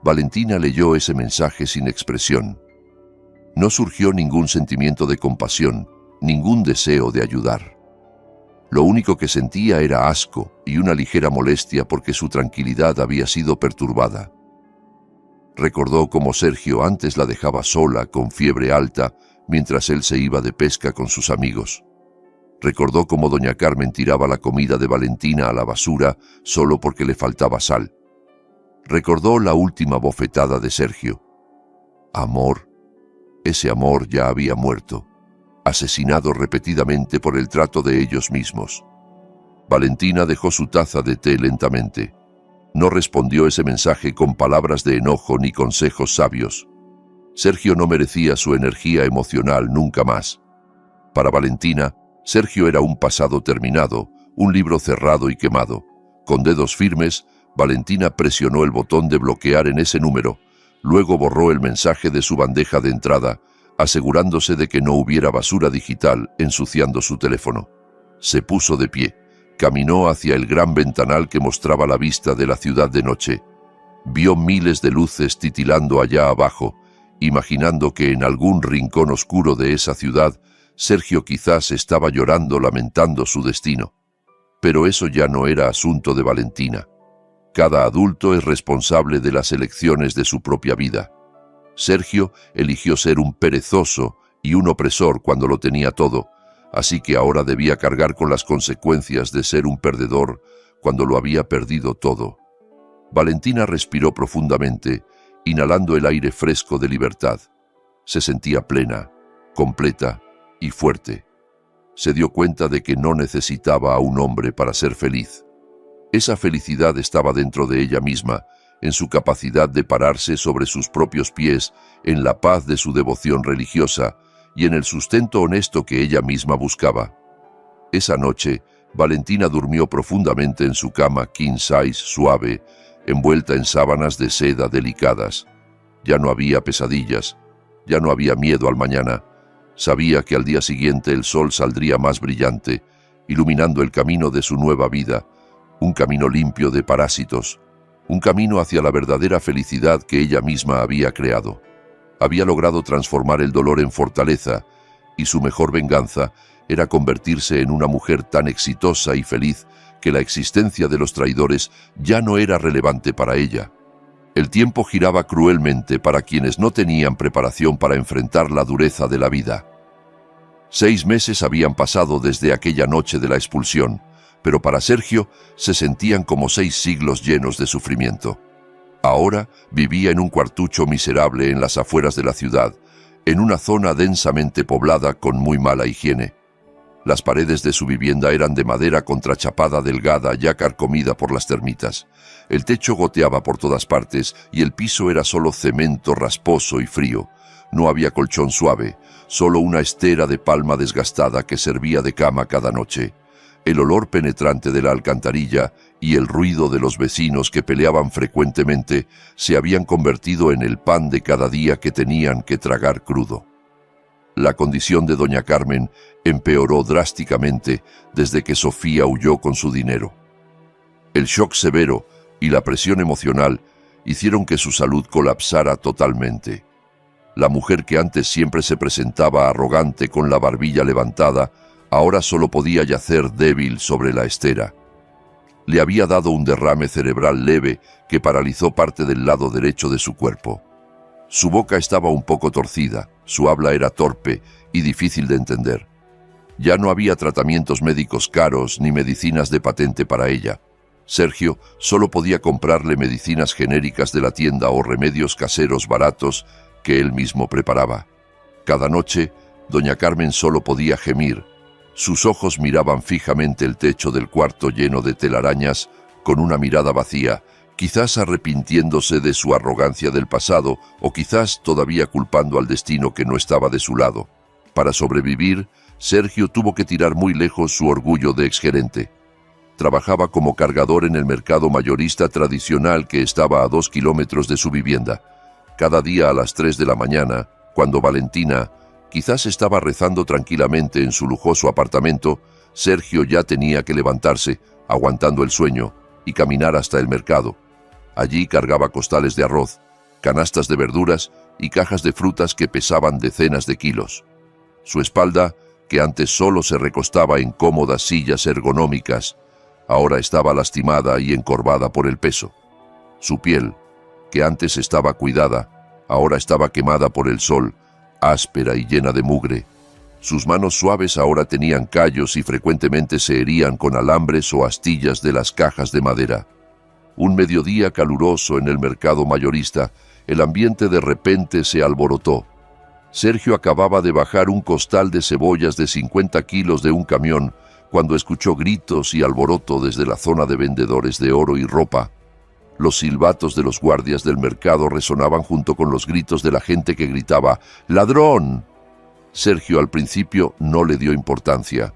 Valentina leyó ese mensaje sin expresión. No surgió ningún sentimiento de compasión, ningún deseo de ayudar. Lo único que sentía era asco y una ligera molestia porque su tranquilidad había sido perturbada. Recordó cómo Sergio antes la dejaba sola con fiebre alta mientras él se iba de pesca con sus amigos. Recordó cómo doña Carmen tiraba la comida de Valentina a la basura solo porque le faltaba sal. Recordó la última bofetada de Sergio. Amor. Ese amor ya había muerto, asesinado repetidamente por el trato de ellos mismos. Valentina dejó su taza de té lentamente. No respondió ese mensaje con palabras de enojo ni consejos sabios. Sergio no merecía su energía emocional nunca más. Para Valentina, Sergio era un pasado terminado, un libro cerrado y quemado. Con dedos firmes, Valentina presionó el botón de bloquear en ese número, luego borró el mensaje de su bandeja de entrada, asegurándose de que no hubiera basura digital ensuciando su teléfono. Se puso de pie, caminó hacia el gran ventanal que mostraba la vista de la ciudad de noche. Vio miles de luces titilando allá abajo, imaginando que en algún rincón oscuro de esa ciudad, Sergio quizás estaba llorando, lamentando su destino. Pero eso ya no era asunto de Valentina. Cada adulto es responsable de las elecciones de su propia vida. Sergio eligió ser un perezoso y un opresor cuando lo tenía todo, así que ahora debía cargar con las consecuencias de ser un perdedor cuando lo había perdido todo. Valentina respiró profundamente, inhalando el aire fresco de libertad. Se sentía plena, completa y fuerte. Se dio cuenta de que no necesitaba a un hombre para ser feliz. Esa felicidad estaba dentro de ella misma, en su capacidad de pararse sobre sus propios pies, en la paz de su devoción religiosa y en el sustento honesto que ella misma buscaba. Esa noche, Valentina durmió profundamente en su cama king size suave, envuelta en sábanas de seda delicadas. Ya no había pesadillas, ya no había miedo al mañana. Sabía que al día siguiente el sol saldría más brillante, iluminando el camino de su nueva vida, un camino limpio de parásitos, un camino hacia la verdadera felicidad que ella misma había creado. Había logrado transformar el dolor en fortaleza, y su mejor venganza era convertirse en una mujer tan exitosa y feliz que la existencia de los traidores ya no era relevante para ella. El tiempo giraba cruelmente para quienes no tenían preparación para enfrentar la dureza de la vida. 6 meses habían pasado desde aquella noche de la expulsión, pero para Sergio se sentían como 6 siglos llenos de sufrimiento. Ahora vivía en un cuartucho miserable en las afueras de la ciudad, en una zona densamente poblada con muy mala higiene. Las paredes de su vivienda eran de madera contrachapada delgada ya carcomida por las termitas. El techo goteaba por todas partes y el piso era solo cemento rasposo y frío. No había colchón suave, solo una estera de palma desgastada que servía de cama cada noche. El olor penetrante de la alcantarilla y el ruido de los vecinos que peleaban frecuentemente se habían convertido en el pan de cada día que tenían que tragar crudo. La condición de doña Carmen empeoró drásticamente desde que Sofía huyó con su dinero. El shock severo y la presión emocional hicieron que su salud colapsara totalmente. La mujer que antes siempre se presentaba arrogante con la barbilla levantada, ahora solo podía yacer débil sobre la estera. Le había dado un derrame cerebral leve que paralizó parte del lado derecho de su cuerpo. Su boca estaba un poco torcida, su habla era torpe y difícil de entender. Ya no había tratamientos médicos caros ni medicinas de patente para ella. Sergio solo podía comprarle medicinas genéricas de la tienda o remedios caseros baratos que él mismo preparaba. Cada noche, doña Carmen solo podía gemir. Sus ojos miraban fijamente el techo del cuarto lleno de telarañas con una mirada vacía, quizás arrepintiéndose de su arrogancia del pasado o quizás todavía culpando al destino que no estaba de su lado. Para sobrevivir, Sergio tuvo que tirar muy lejos su orgullo de exgerente. Trabajaba como cargador en el mercado mayorista tradicional que estaba a 2 kilómetros de su vivienda. Cada día a las 3 de la mañana, cuando Valentina quizás estaba rezando tranquilamente en su lujoso apartamento, Sergio ya tenía que levantarse, aguantando el sueño, y caminar hasta el mercado. Allí cargaba costales de arroz, canastas de verduras y cajas de frutas que pesaban decenas de kilos. Su espalda, que antes solo se recostaba en cómodas sillas ergonómicas, ahora estaba lastimada y encorvada por el peso. Su piel, que antes estaba cuidada, ahora estaba quemada por el sol, áspera y llena de mugre. Sus manos suaves ahora tenían callos y frecuentemente se herían con alambres o astillas de las cajas de madera. Un mediodía caluroso en el mercado mayorista, el ambiente de repente se alborotó. Sergio acababa de bajar un costal de cebollas de 50 kilos de un camión cuando escuchó gritos y alboroto desde la zona de vendedores de oro y ropa. Los silbatos de los guardias del mercado resonaban junto con los gritos de la gente que gritaba «¡Ladrón!». Sergio al principio no le dio importancia.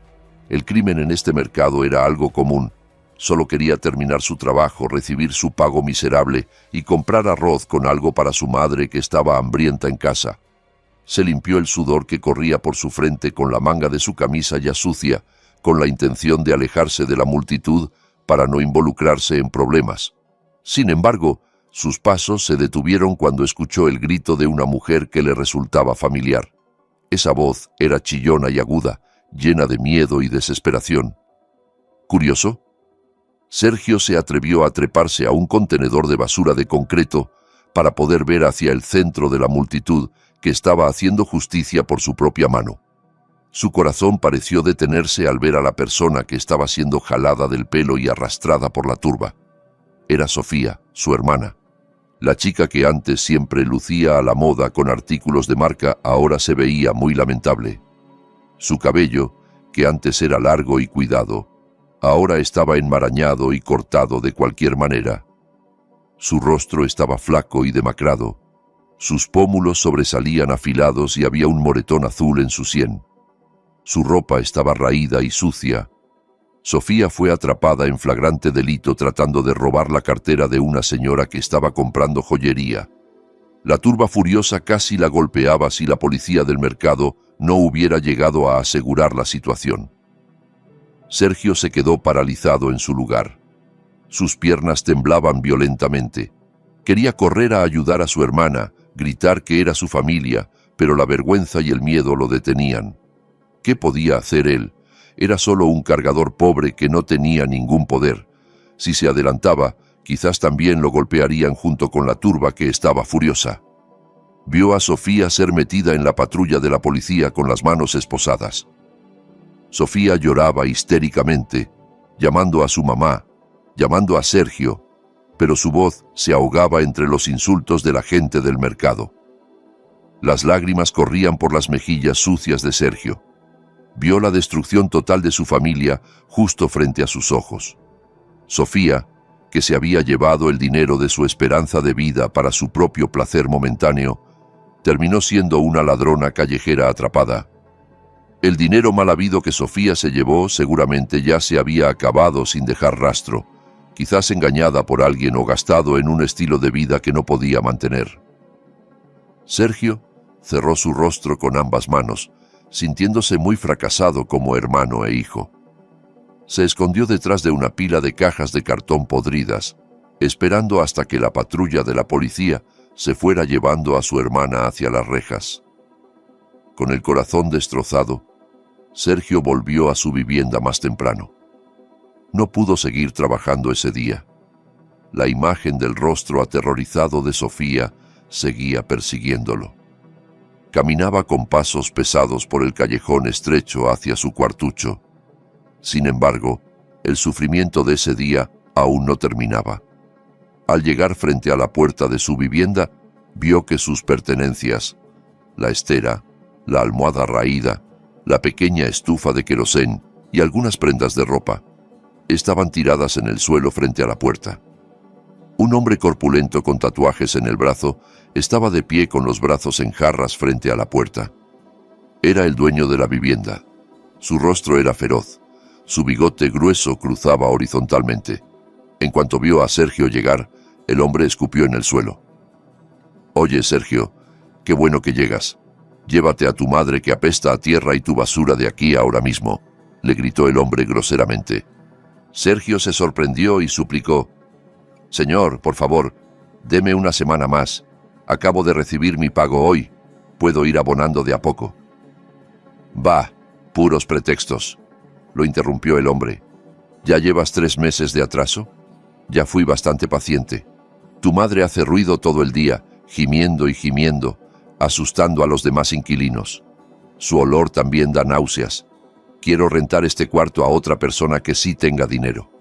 El crimen en este mercado era algo común. Solo quería terminar su trabajo, recibir su pago miserable y comprar arroz con algo para su madre que estaba hambrienta en casa. Se limpió el sudor que corría por su frente con la manga de su camisa ya sucia, con la intención de alejarse de la multitud para no involucrarse en problemas. Sin embargo, sus pasos se detuvieron cuando escuchó el grito de una mujer que le resultaba familiar. Esa voz era chillona y aguda, llena de miedo y desesperación. ¿Curioso? Sergio se atrevió a treparse a un contenedor de basura de concreto para poder ver hacia el centro de la multitud que estaba haciendo justicia por su propia mano. Su corazón pareció detenerse al ver a la persona que estaba siendo jalada del pelo y arrastrada por la turba. Era Sofía, su hermana. La chica que antes siempre lucía a la moda con artículos de marca ahora se veía muy lamentable. Su cabello, que antes era largo y cuidado, ahora estaba enmarañado y cortado de cualquier manera. Su rostro estaba flaco y demacrado. Sus pómulos sobresalían afilados y había un moretón azul en su sien. Su ropa estaba raída y sucia. Sofía fue atrapada en flagrante delito tratando de robar la cartera de una señora que estaba comprando joyería. La turba furiosa casi la golpeaba si la policía del mercado no hubiera llegado a asegurar la situación. Sergio se quedó paralizado en su lugar. Sus piernas temblaban violentamente. Quería correr a ayudar a su hermana, gritar que era su familia, pero la vergüenza y el miedo lo detenían. ¿Qué podía hacer él? Era solo un cargador pobre que no tenía ningún poder. Si se adelantaba, quizás también lo golpearían junto con la turba que estaba furiosa. Vio a Sofía ser metida en la patrulla de la policía con las manos esposadas. Sofía lloraba histéricamente, llamando a su mamá, llamando a Sergio, pero su voz se ahogaba entre los insultos de la gente del mercado. Las lágrimas corrían por las mejillas sucias de Sergio. Vio la destrucción total de su familia justo frente a sus ojos. Sofía, que se había llevado el dinero de su esperanza de vida para su propio placer momentáneo, terminó siendo una ladrona callejera atrapada. El dinero mal habido que Sofía se llevó seguramente ya se había acabado sin dejar rastro, quizás engañada por alguien o gastado en un estilo de vida que no podía mantener. Sergio cerró su rostro con ambas manos, sintiéndose muy fracasado como hermano e hijo. Se escondió detrás de una pila de cajas de cartón podridas, esperando hasta que la patrulla de la policía se fuera llevando a su hermana hacia las rejas. Con el corazón destrozado, Sergio volvió a su vivienda más temprano. No pudo seguir trabajando ese día. La imagen del rostro aterrorizado de Sofía seguía persiguiéndolo. Caminaba con pasos pesados por el callejón estrecho hacia su cuartucho. Sin embargo, el sufrimiento de ese día aún no terminaba. Al llegar frente a la puerta de su vivienda, vio que sus pertenencias, la estera, la almohada raída, la pequeña estufa de querosén y algunas prendas de ropa, estaban tiradas en el suelo frente a la puerta. Un hombre corpulento con tatuajes en el brazo estaba de pie con los brazos en jarras frente a la puerta. Era el dueño de la vivienda. Su rostro era feroz. Su bigote grueso cruzaba horizontalmente. En cuanto vio a Sergio llegar, el hombre escupió en el suelo. «Oye, Sergio, qué bueno que llegas. Llévate a tu madre que apesta a tierra y tu basura de aquí ahora mismo», le gritó el hombre groseramente. Sergio se sorprendió y suplicó: «Señor, por favor, deme una semana más. Acabo de recibir mi pago hoy. Puedo ir abonando de a poco». «Bah, puros pretextos», lo interrumpió el hombre. «¿Ya llevas 3 meses de atraso? Ya fui bastante paciente. Tu madre hace ruido todo el día, gimiendo y gimiendo, asustando a los demás inquilinos. Su olor también da náuseas. Quiero rentar este cuarto a otra persona que sí tenga dinero.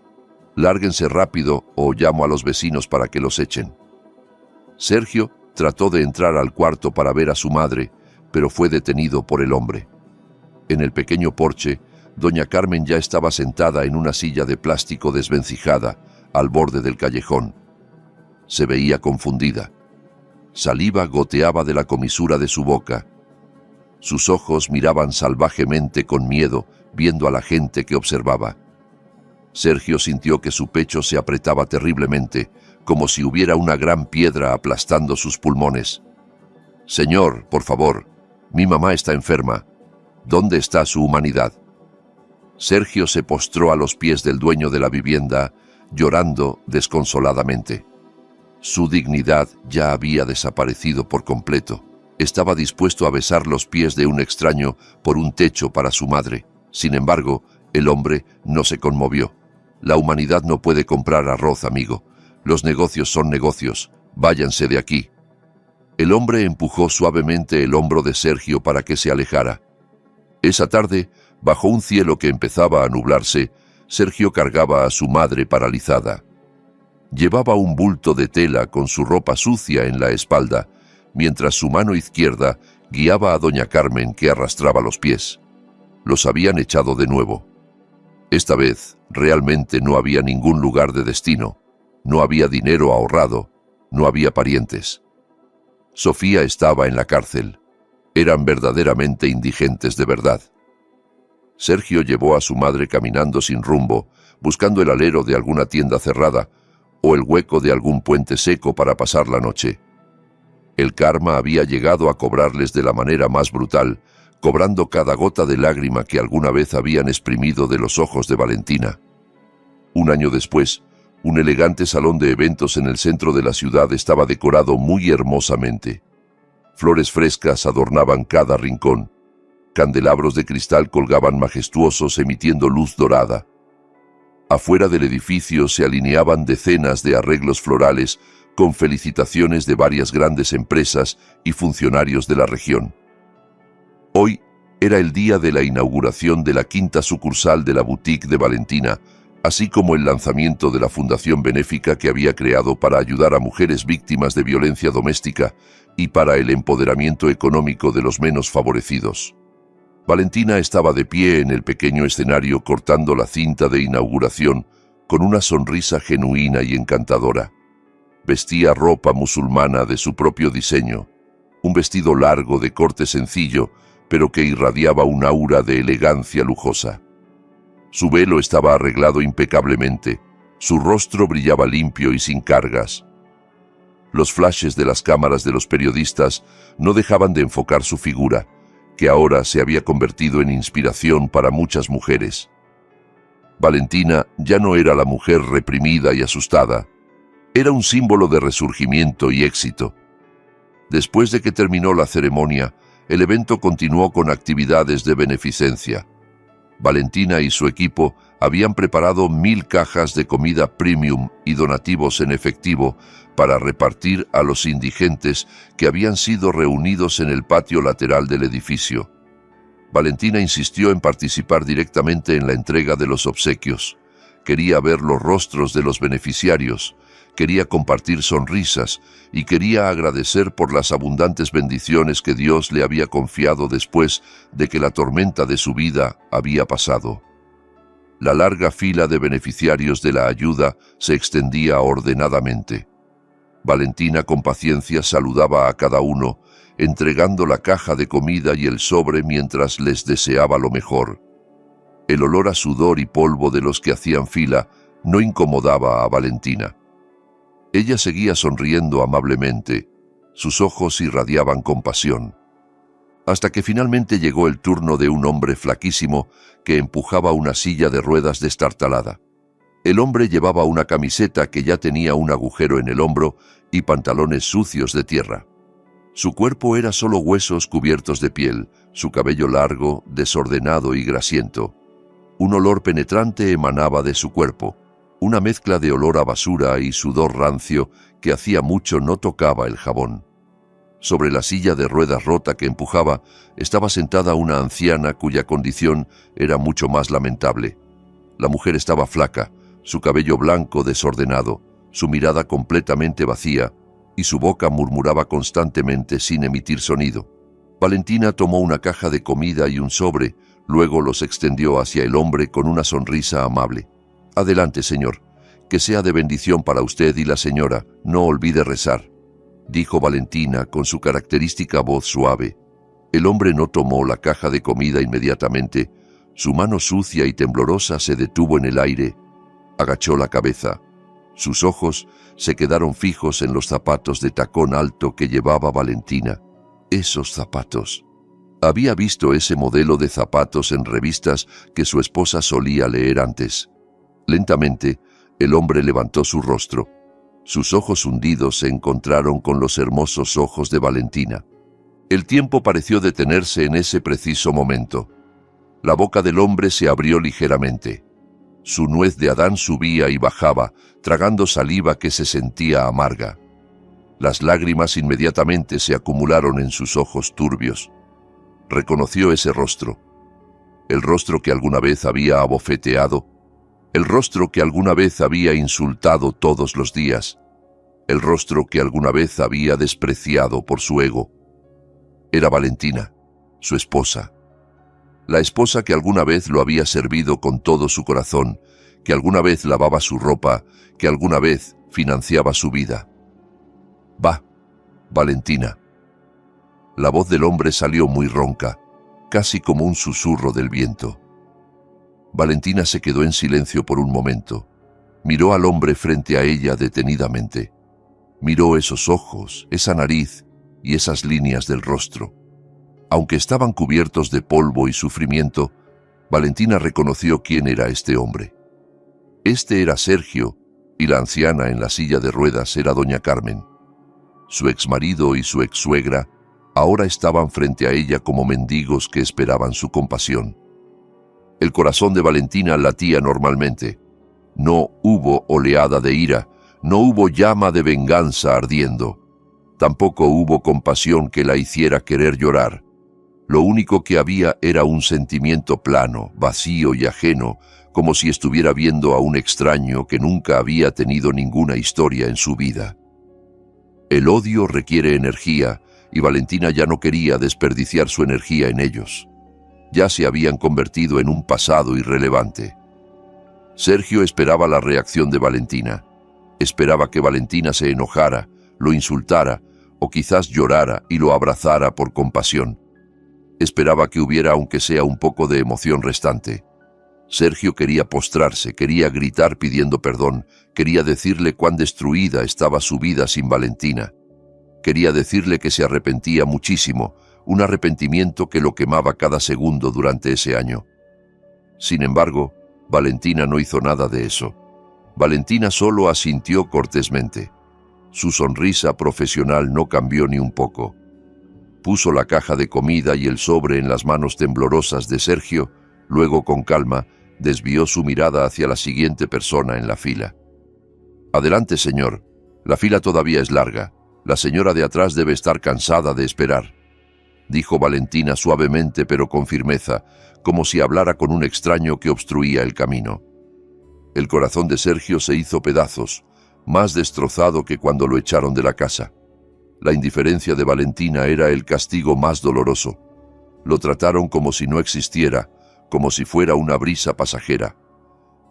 Lárguense rápido o llamo a los vecinos para que los echen». Sergio trató de entrar al cuarto para ver a su madre, pero fue detenido por el hombre. En el pequeño porche, doña Carmen ya estaba sentada en una silla de plástico desvencijada, al borde del callejón. Se veía confundida. Saliva goteaba de la comisura de su boca. Sus ojos miraban salvajemente con miedo, viendo a la gente que observaba. Sergio sintió que su pecho se apretaba terriblemente, como si hubiera una gran piedra aplastando sus pulmones. «Señor, por favor, mi mamá está enferma. ¿Dónde está su humanidad?» Sergio se postró a los pies del dueño de la vivienda, llorando desconsoladamente. Su dignidad ya había desaparecido por completo. Estaba dispuesto a besar los pies de un extraño por un techo para su madre. Sin embargo, el hombre no se conmovió. «La humanidad no puede comprar arroz, amigo. Los negocios son negocios. Váyanse de aquí». El hombre empujó suavemente el hombro de Sergio para que se alejara. Esa tarde, bajo un cielo que empezaba a nublarse, Sergio cargaba a su madre paralizada. Llevaba un bulto de tela con su ropa sucia en la espalda, mientras su mano izquierda guiaba a doña Carmen, que arrastraba los pies. Los habían echado de nuevo. Esta vez, realmente no había ningún lugar de destino. No había dinero ahorrado. No había parientes. Sofía estaba en la cárcel. Eran verdaderamente indigentes de verdad. Sergio llevó a su madre caminando sin rumbo, buscando el alero de alguna tienda cerrada o el hueco de algún puente seco para pasar la noche. El karma había llegado a cobrarles de la manera más brutal, cobrando cada gota de lágrima que alguna vez habían exprimido de los ojos de Valentina. Un año después, un elegante salón de eventos en el centro de la ciudad estaba decorado muy hermosamente. Flores frescas adornaban cada rincón. Candelabros de cristal colgaban majestuosos emitiendo luz dorada. Afuera del edificio se alineaban decenas de arreglos florales con felicitaciones de varias grandes empresas y funcionarios de la región. Hoy era el día de la inauguración de la 5ª sucursal de la boutique de Valentina, así como el lanzamiento de la fundación benéfica que había creado para ayudar a mujeres víctimas de violencia doméstica y para el empoderamiento económico de los menos favorecidos. Valentina estaba de pie en el pequeño escenario cortando la cinta de inauguración con una sonrisa genuina y encantadora. Vestía ropa musulmana de su propio diseño, un vestido largo de corte sencillo, pero que irradiaba un aura de elegancia lujosa. Su velo estaba arreglado impecablemente, su rostro brillaba limpio y sin cargas. Los flashes de las cámaras de los periodistas no dejaban de enfocar su figura, que ahora se había convertido en inspiración para muchas mujeres. Valentina ya no era la mujer reprimida y asustada. Era un símbolo de resurgimiento y éxito. Después de que terminó la ceremonia, el evento continuó con actividades de beneficencia. Valentina y su equipo habían preparado 1000 cajas de comida premium y donativos en efectivo para repartir a los indigentes que habían sido reunidos en el patio lateral del edificio. Valentina insistió en participar directamente en la entrega de los obsequios. Quería ver los rostros de los beneficiarios, quería compartir sonrisas y quería agradecer por las abundantes bendiciones que Dios le había confiado después de que la tormenta de su vida había pasado. La larga fila de beneficiarios de la ayuda se extendía ordenadamente. Valentina con paciencia saludaba a cada uno, entregando la caja de comida y el sobre mientras les deseaba lo mejor. El olor a sudor y polvo de los que hacían fila no incomodaba a Valentina. Ella seguía sonriendo amablemente, sus ojos irradiaban compasión. Hasta que finalmente llegó el turno de un hombre flaquísimo que empujaba una silla de ruedas destartalada. El hombre llevaba una camiseta que ya tenía un agujero en el hombro y pantalones sucios de tierra. Su cuerpo era solo huesos cubiertos de piel, su cabello largo, desordenado y grasiento. Un olor penetrante emanaba de su cuerpo, una mezcla de olor a basura y sudor rancio que hacía mucho no tocaba el jabón. Sobre la silla de ruedas rota que empujaba estaba sentada una anciana cuya condición era mucho más lamentable. La mujer estaba flaca, su cabello blanco desordenado, su mirada completamente vacía y su boca murmuraba constantemente sin emitir sonido. Valentina tomó una caja de comida y un sobre, luego los extendió hacia el hombre con una sonrisa amable. «Adelante, señor, que sea de bendición para usted y la señora, no olvide rezar», dijo Valentina con su característica voz suave. El hombre no tomó la caja de comida inmediatamente. Su mano sucia y temblorosa se detuvo en el aire. Agachó la cabeza. Sus ojos se quedaron fijos en los zapatos de tacón alto que llevaba Valentina. Esos zapatos. Había visto ese modelo de zapatos en revistas que su esposa solía leer antes. Lentamente, el hombre levantó su rostro. Sus ojos hundidos se encontraron con los hermosos ojos de Valentina. El tiempo pareció detenerse en ese preciso momento. La boca del hombre se abrió ligeramente. Su nuez de Adán subía y bajaba, tragando saliva que se sentía amarga. Las lágrimas inmediatamente se acumularon en sus ojos turbios. Reconoció ese rostro. El rostro que alguna vez había abofeteado, el rostro que alguna vez había insultado todos los días, el rostro que alguna vez había despreciado por su ego. Era Valentina, su esposa. La esposa que alguna vez lo había servido con todo su corazón, que alguna vez lavaba su ropa, que alguna vez financiaba su vida. «Va, Valentina». La voz del hombre salió muy ronca, casi como un susurro del viento. Valentina se quedó en silencio por un momento. Miró al hombre frente a ella detenidamente. Miró esos ojos, esa nariz y esas líneas del rostro. Aunque estaban cubiertos de polvo y sufrimiento, Valentina reconoció quién era este hombre. Este era Sergio, y la anciana en la silla de ruedas era doña Carmen. Su exmarido y su exsuegra ahora estaban frente a ella como mendigos que esperaban su compasión. El corazón de Valentina latía normalmente. No hubo oleada de ira, no hubo llama de venganza ardiendo. Tampoco hubo compasión que la hiciera querer llorar. Lo único que había era un sentimiento plano, vacío y ajeno, como si estuviera viendo a un extraño que nunca había tenido ninguna historia en su vida. El odio requiere energía, y Valentina ya no quería desperdiciar su energía en ellos. Ya se habían convertido en un pasado irrelevante. Sergio esperaba la reacción de Valentina. Esperaba que Valentina se enojara, lo insultara, o quizás llorara y lo abrazara por compasión. Esperaba que hubiera aunque sea un poco de emoción restante. Sergio quería postrarse, quería gritar pidiendo perdón, quería decirle cuán destruida estaba su vida sin Valentina. Quería decirle que se arrepentía muchísimo, un arrepentimiento que lo quemaba cada segundo durante ese año. Sin embargo, Valentina no hizo nada de eso. Valentina solo asintió cortésmente. Su sonrisa profesional no cambió ni un poco. Puso la caja de comida y el sobre en las manos temblorosas de Sergio, luego con calma desvió su mirada hacia la siguiente persona en la fila. «Adelante, señor. La fila todavía es larga. La señora de atrás debe estar cansada de esperar», dijo Valentina suavemente pero con firmeza, como si hablara con un extraño que obstruía el camino. El corazón de Sergio se hizo pedazos, más destrozado que cuando lo echaron de la casa. La indiferencia de Valentina era el castigo más doloroso. Lo trataron como si no existiera, como si fuera una brisa pasajera.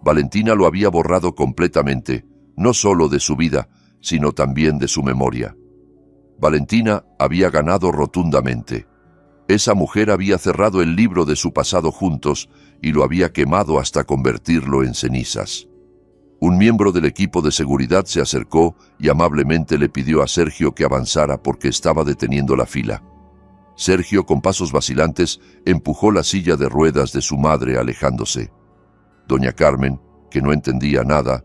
Valentina lo había borrado completamente, no solo de su vida, sino también de su memoria. Valentina había ganado rotundamente. Esa mujer había cerrado el libro de su pasado juntos y lo había quemado hasta convertirlo en cenizas. Un miembro del equipo de seguridad se acercó y amablemente le pidió a Sergio que avanzara porque estaba deteniendo la fila. Sergio, con pasos vacilantes, empujó la silla de ruedas de su madre alejándose. Doña Carmen, que no entendía nada,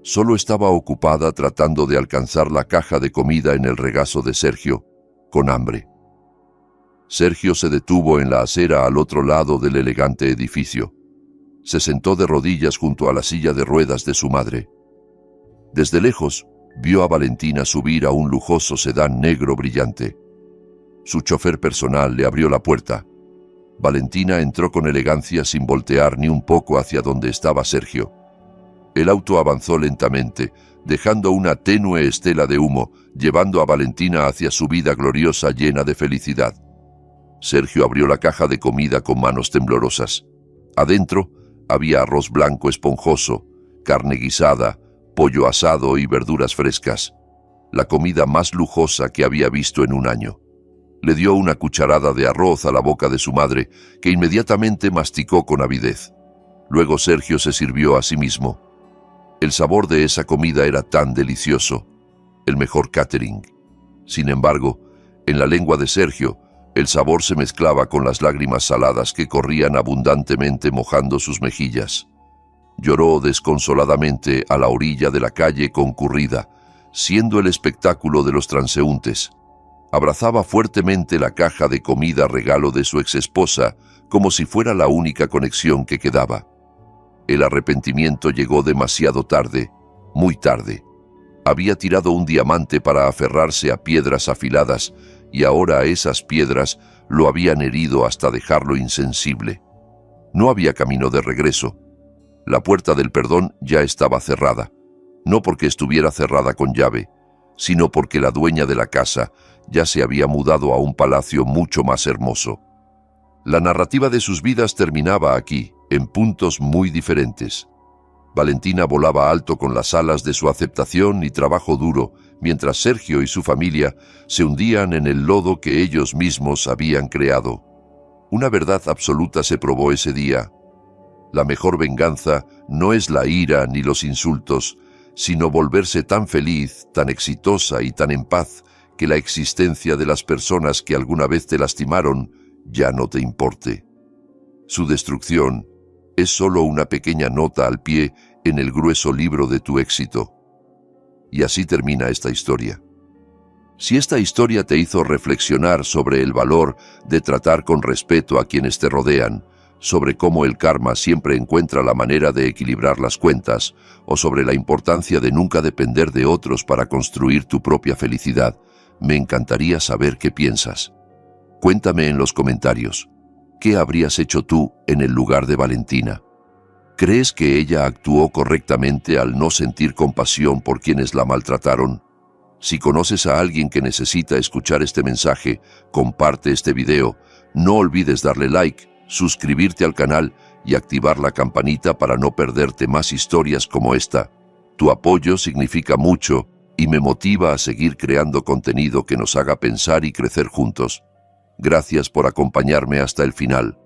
solo estaba ocupada tratando de alcanzar la caja de comida en el regazo de Sergio, con hambre. Sergio se detuvo en la acera al otro lado del elegante edificio. Se sentó de rodillas junto a la silla de ruedas de su madre. Desde lejos, vio a Valentina subir a un lujoso sedán negro brillante. Su chofer personal le abrió la puerta. Valentina entró con elegancia sin voltear ni un poco hacia donde estaba Sergio. El auto avanzó lentamente, dejando una tenue estela de humo, llevando a Valentina hacia su vida gloriosa llena de felicidad. Sergio abrió la caja de comida con manos temblorosas. Adentro había arroz blanco esponjoso, carne guisada, pollo asado y verduras frescas, la comida más lujosa que había visto en un año. Le dio una cucharada de arroz a la boca de su madre, que inmediatamente masticó con avidez. Luego Sergio se sirvió a sí mismo. El sabor de esa comida era tan delicioso, el mejor catering. Sin embargo, en la lengua de Sergio, el sabor se mezclaba con las lágrimas saladas que corrían abundantemente mojando sus mejillas. Lloró desconsoladamente a la orilla de la calle concurrida, siendo el espectáculo de los transeúntes. Abrazaba fuertemente la caja de comida regalo de su exesposa, como si fuera la única conexión que quedaba. El arrepentimiento llegó demasiado tarde, muy tarde. Había tirado un diamante para aferrarse a piedras afiladas, y ahora esas piedras lo habían herido hasta dejarlo insensible. No había camino de regreso. La puerta del perdón ya estaba cerrada, no porque estuviera cerrada con llave, sino porque la dueña de la casa ya se había mudado a un palacio mucho más hermoso. La narrativa de sus vidas terminaba aquí, en puntos muy diferentes. Valentina volaba alto con las alas de su aceptación y trabajo duro, mientras Sergio y su familia se hundían en el lodo que ellos mismos habían creado. Una verdad absoluta se probó ese día. La mejor venganza no es la ira ni los insultos, sino volverse tan feliz, tan exitosa y tan en paz que la existencia de las personas que alguna vez te lastimaron ya no te importe. Su destrucción es solo una pequeña nota al pie en el grueso libro de tu éxito. Y así termina esta historia. Si esta historia te hizo reflexionar sobre el valor de tratar con respeto a quienes te rodean, sobre cómo el karma siempre encuentra la manera de equilibrar las cuentas, o sobre la importancia de nunca depender de otros para construir tu propia felicidad, me encantaría saber qué piensas. Cuéntame en los comentarios. ¿Qué habrías hecho tú en el lugar de Valentina? ¿Crees que ella actuó correctamente al no sentir compasión por quienes la maltrataron? Si conoces a alguien que necesita escuchar este mensaje, comparte este video. No olvides darle like, suscribirte al canal y activar la campanita para no perderte más historias como esta. Tu apoyo significa mucho y me motiva a seguir creando contenido que nos haga pensar y crecer juntos. Gracias por acompañarme hasta el final.